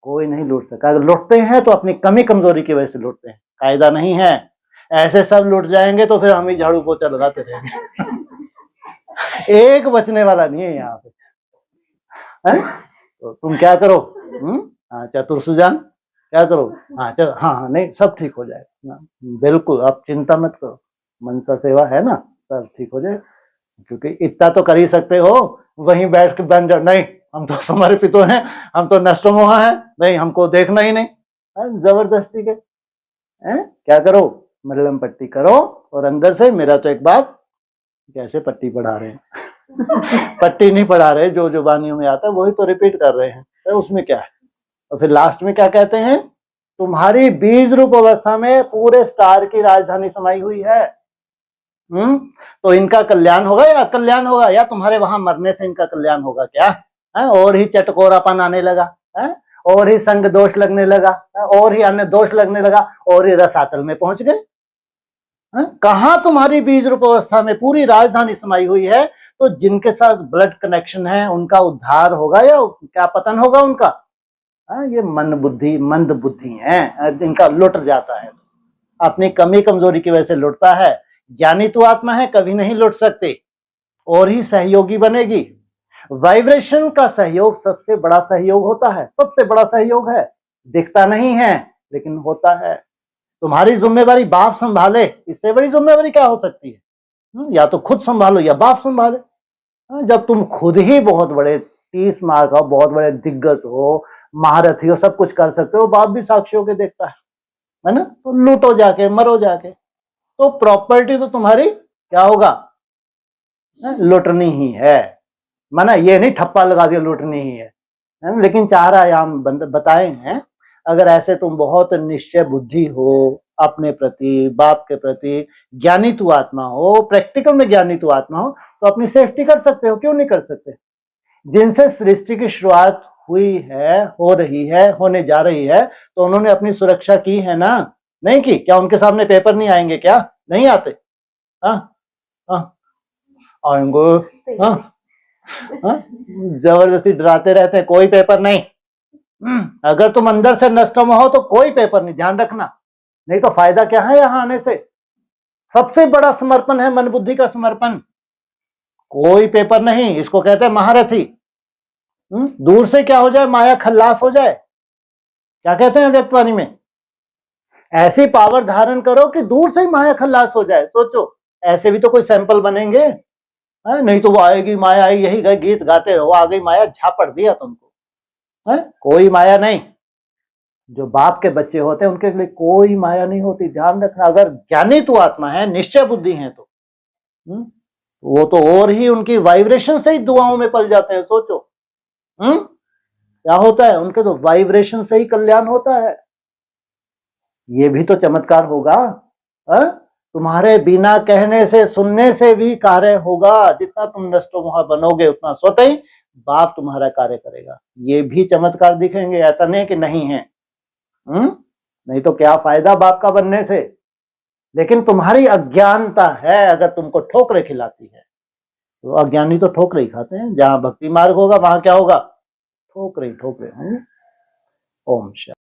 कोई नहीं लूट सकता। अगर लूटते हैं तो अपनी कमी कमजोरी की वजह से लूटते हैं, कायदा नहीं है। ऐसे सब लूट जाएंगे तो फिर हम ही झाड़ू पोछा लगाते रहेंगे। एक बचने वाला नहीं है यहाँ पे, है? तो तुम क्या करो, चतुर सुजान, क्या करो, हाँ नहीं सब ठीक हो जाएगा, बिल्कुल आप चिंता मत करो, मनसा सेवा है ना, सब ठीक हो जाए। क्योंकि इतना तो कर ही सकते हो, वहीं बैठ के बन जाओ, नहीं हम तो समर्पित हैं, हम तो नष्टमोहा हैं, नहीं हमको देखना ही नहीं, जबरदस्ती के, क्या करो, मलहम पट्टी करो, और अंदर से मेरा तो एक बात, कैसे पट्टी पढ़ा रहे हैं। पट्टी नहीं पढ़ा रहे, जो जो वानियों में आता है वही तो रिपीट कर रहे हैं, तो उसमें क्या है। और फिर लास्ट में क्या कहते हैं, तुम्हारी बीज रूप अवस्था में पूरे स्टार की राजधानी समाई हुई है। तो इनका कल्याण होगा या अकल्याण होगा, या तुम्हारे वहां मरने से इनका कल्याण होगा क्या? और ही चटकोरापन आने लगा, और ही संग दोष लगने लगा, और ही अन्य दोष लगने लगा, और ही रसातल में पहुंच गए। कहां तुम्हारी बीज रूप अवस्था में पूरी राजधानी समाई हुई है, तो जिनके साथ ब्लड कनेक्शन है उनका उद्धार होगा या क्या पतन होगा उनका? ये मंद बुद्धि है, इनका लुट जाता है, अपनी कमी कमजोरी की वजह से लुटता है। ज्ञानी तो आत्मा है, कभी नहीं लुट सकते, और ही सहयोगी बनेगी। वाइब्रेशन का सहयोग सबसे बड़ा सहयोग होता है, सबसे बड़ा सहयोग है, दिखता नहीं है लेकिन होता है। तुम्हारी जिम्मेवारी बाप संभाले, इससे बड़ी जिम्मेवारी क्या हो सकती है? या तो खुद संभालो या बाप संभाले। जब तुम खुद ही बहुत बड़े 30 मार्क हो, बहुत बड़े दिग्गज हो, महारथी हो, सब कुछ कर सकते हो, बाप भी साक्षी होके देखता है ना, तो लूटो जाके, मरो जाके, तो प्रॉपर्टी तो तुम्हारी क्या होगा, लूटनी ही है। माना ये नहीं ठप्पा लगा दिया लूटनी ही है, लेकिन 4 आयाम बताए हैं। अगर ऐसे तुम बहुत निश्चय बुद्धि हो अपने प्रति, बाप के प्रति, ज्ञानी तू आत्मा हो, प्रैक्टिकल में ज्ञानी तू आत्मा हो, तो अपनी सेफ्टी कर सकते हो, क्यों नहीं कर सकते? जिनसे सृष्टि की शुरुआत हुई है, हो रही है, होने जा रही है, तो उन्होंने अपनी सुरक्षा की है ना, नहीं की? क्या उनके सामने पेपर नहीं आएंगे? क्या नहीं आते? आएंगे, जबरदस्ती डराते रहते हैं, कोई पेपर नहीं। अगर तुम अंदर से नष्टम हो तो कोई पेपर नहीं, ध्यान रखना, नहीं तो फायदा क्या है यहां आने से? सबसे बड़ा समर्पण है मन बुद्धि का समर्पण, कोई पेपर नहीं, इसको कहते हैं महारथी। दूर से क्या हो जाए, माया खल्लास हो जाए, क्या कहते हैं व्यक्तवाणी में, ऐसी पावर धारण करो कि दूर से ही माया खल्लास हो जाए। सोचो, ऐसे भी तो कोई सैंपल बनेंगे, नहीं तो वो आएगी माया आएगी, यही गए गीत गाते रहो, आ गई माया, झापड़ दिया तुमको, कोई माया नहीं। जो बाप के बच्चे होते हैं उनके लिए कोई माया नहीं होती, ध्यान रखना। अगर ज्ञानी तो आत्मा है, निश्चय बुद्धि है, तो वो तो और ही उनकी वाइब्रेशन से ही दुआओं में पल जाते हैं। सोचो क्या होता है, उनके तो वाइब्रेशन से ही कल्याण होता है। ये भी तो चमत्कार होगा, तुम्हारे बिना कहने से, सुनने से भी कार्य होगा। जितना तुम नष्टोमोहा बनोगे उतना स्वतः ही बाप तुम्हारा कार्य करेगा। ये भी चमत्कार दिखेंगे, ऐसा नहीं कि नहीं है। नहीं तो क्या फायदा बाप का बनने से? लेकिन तुम्हारी अज्ञानता है, अगर तुमको ठोकरें खिलाती है, तो अज्ञानी तो ठोकरें ही खाते हैं। जहां भक्ति मार्ग होगा वहां क्या होगा? ठोकरें ही ठोकरें होंगे। ओम शांति।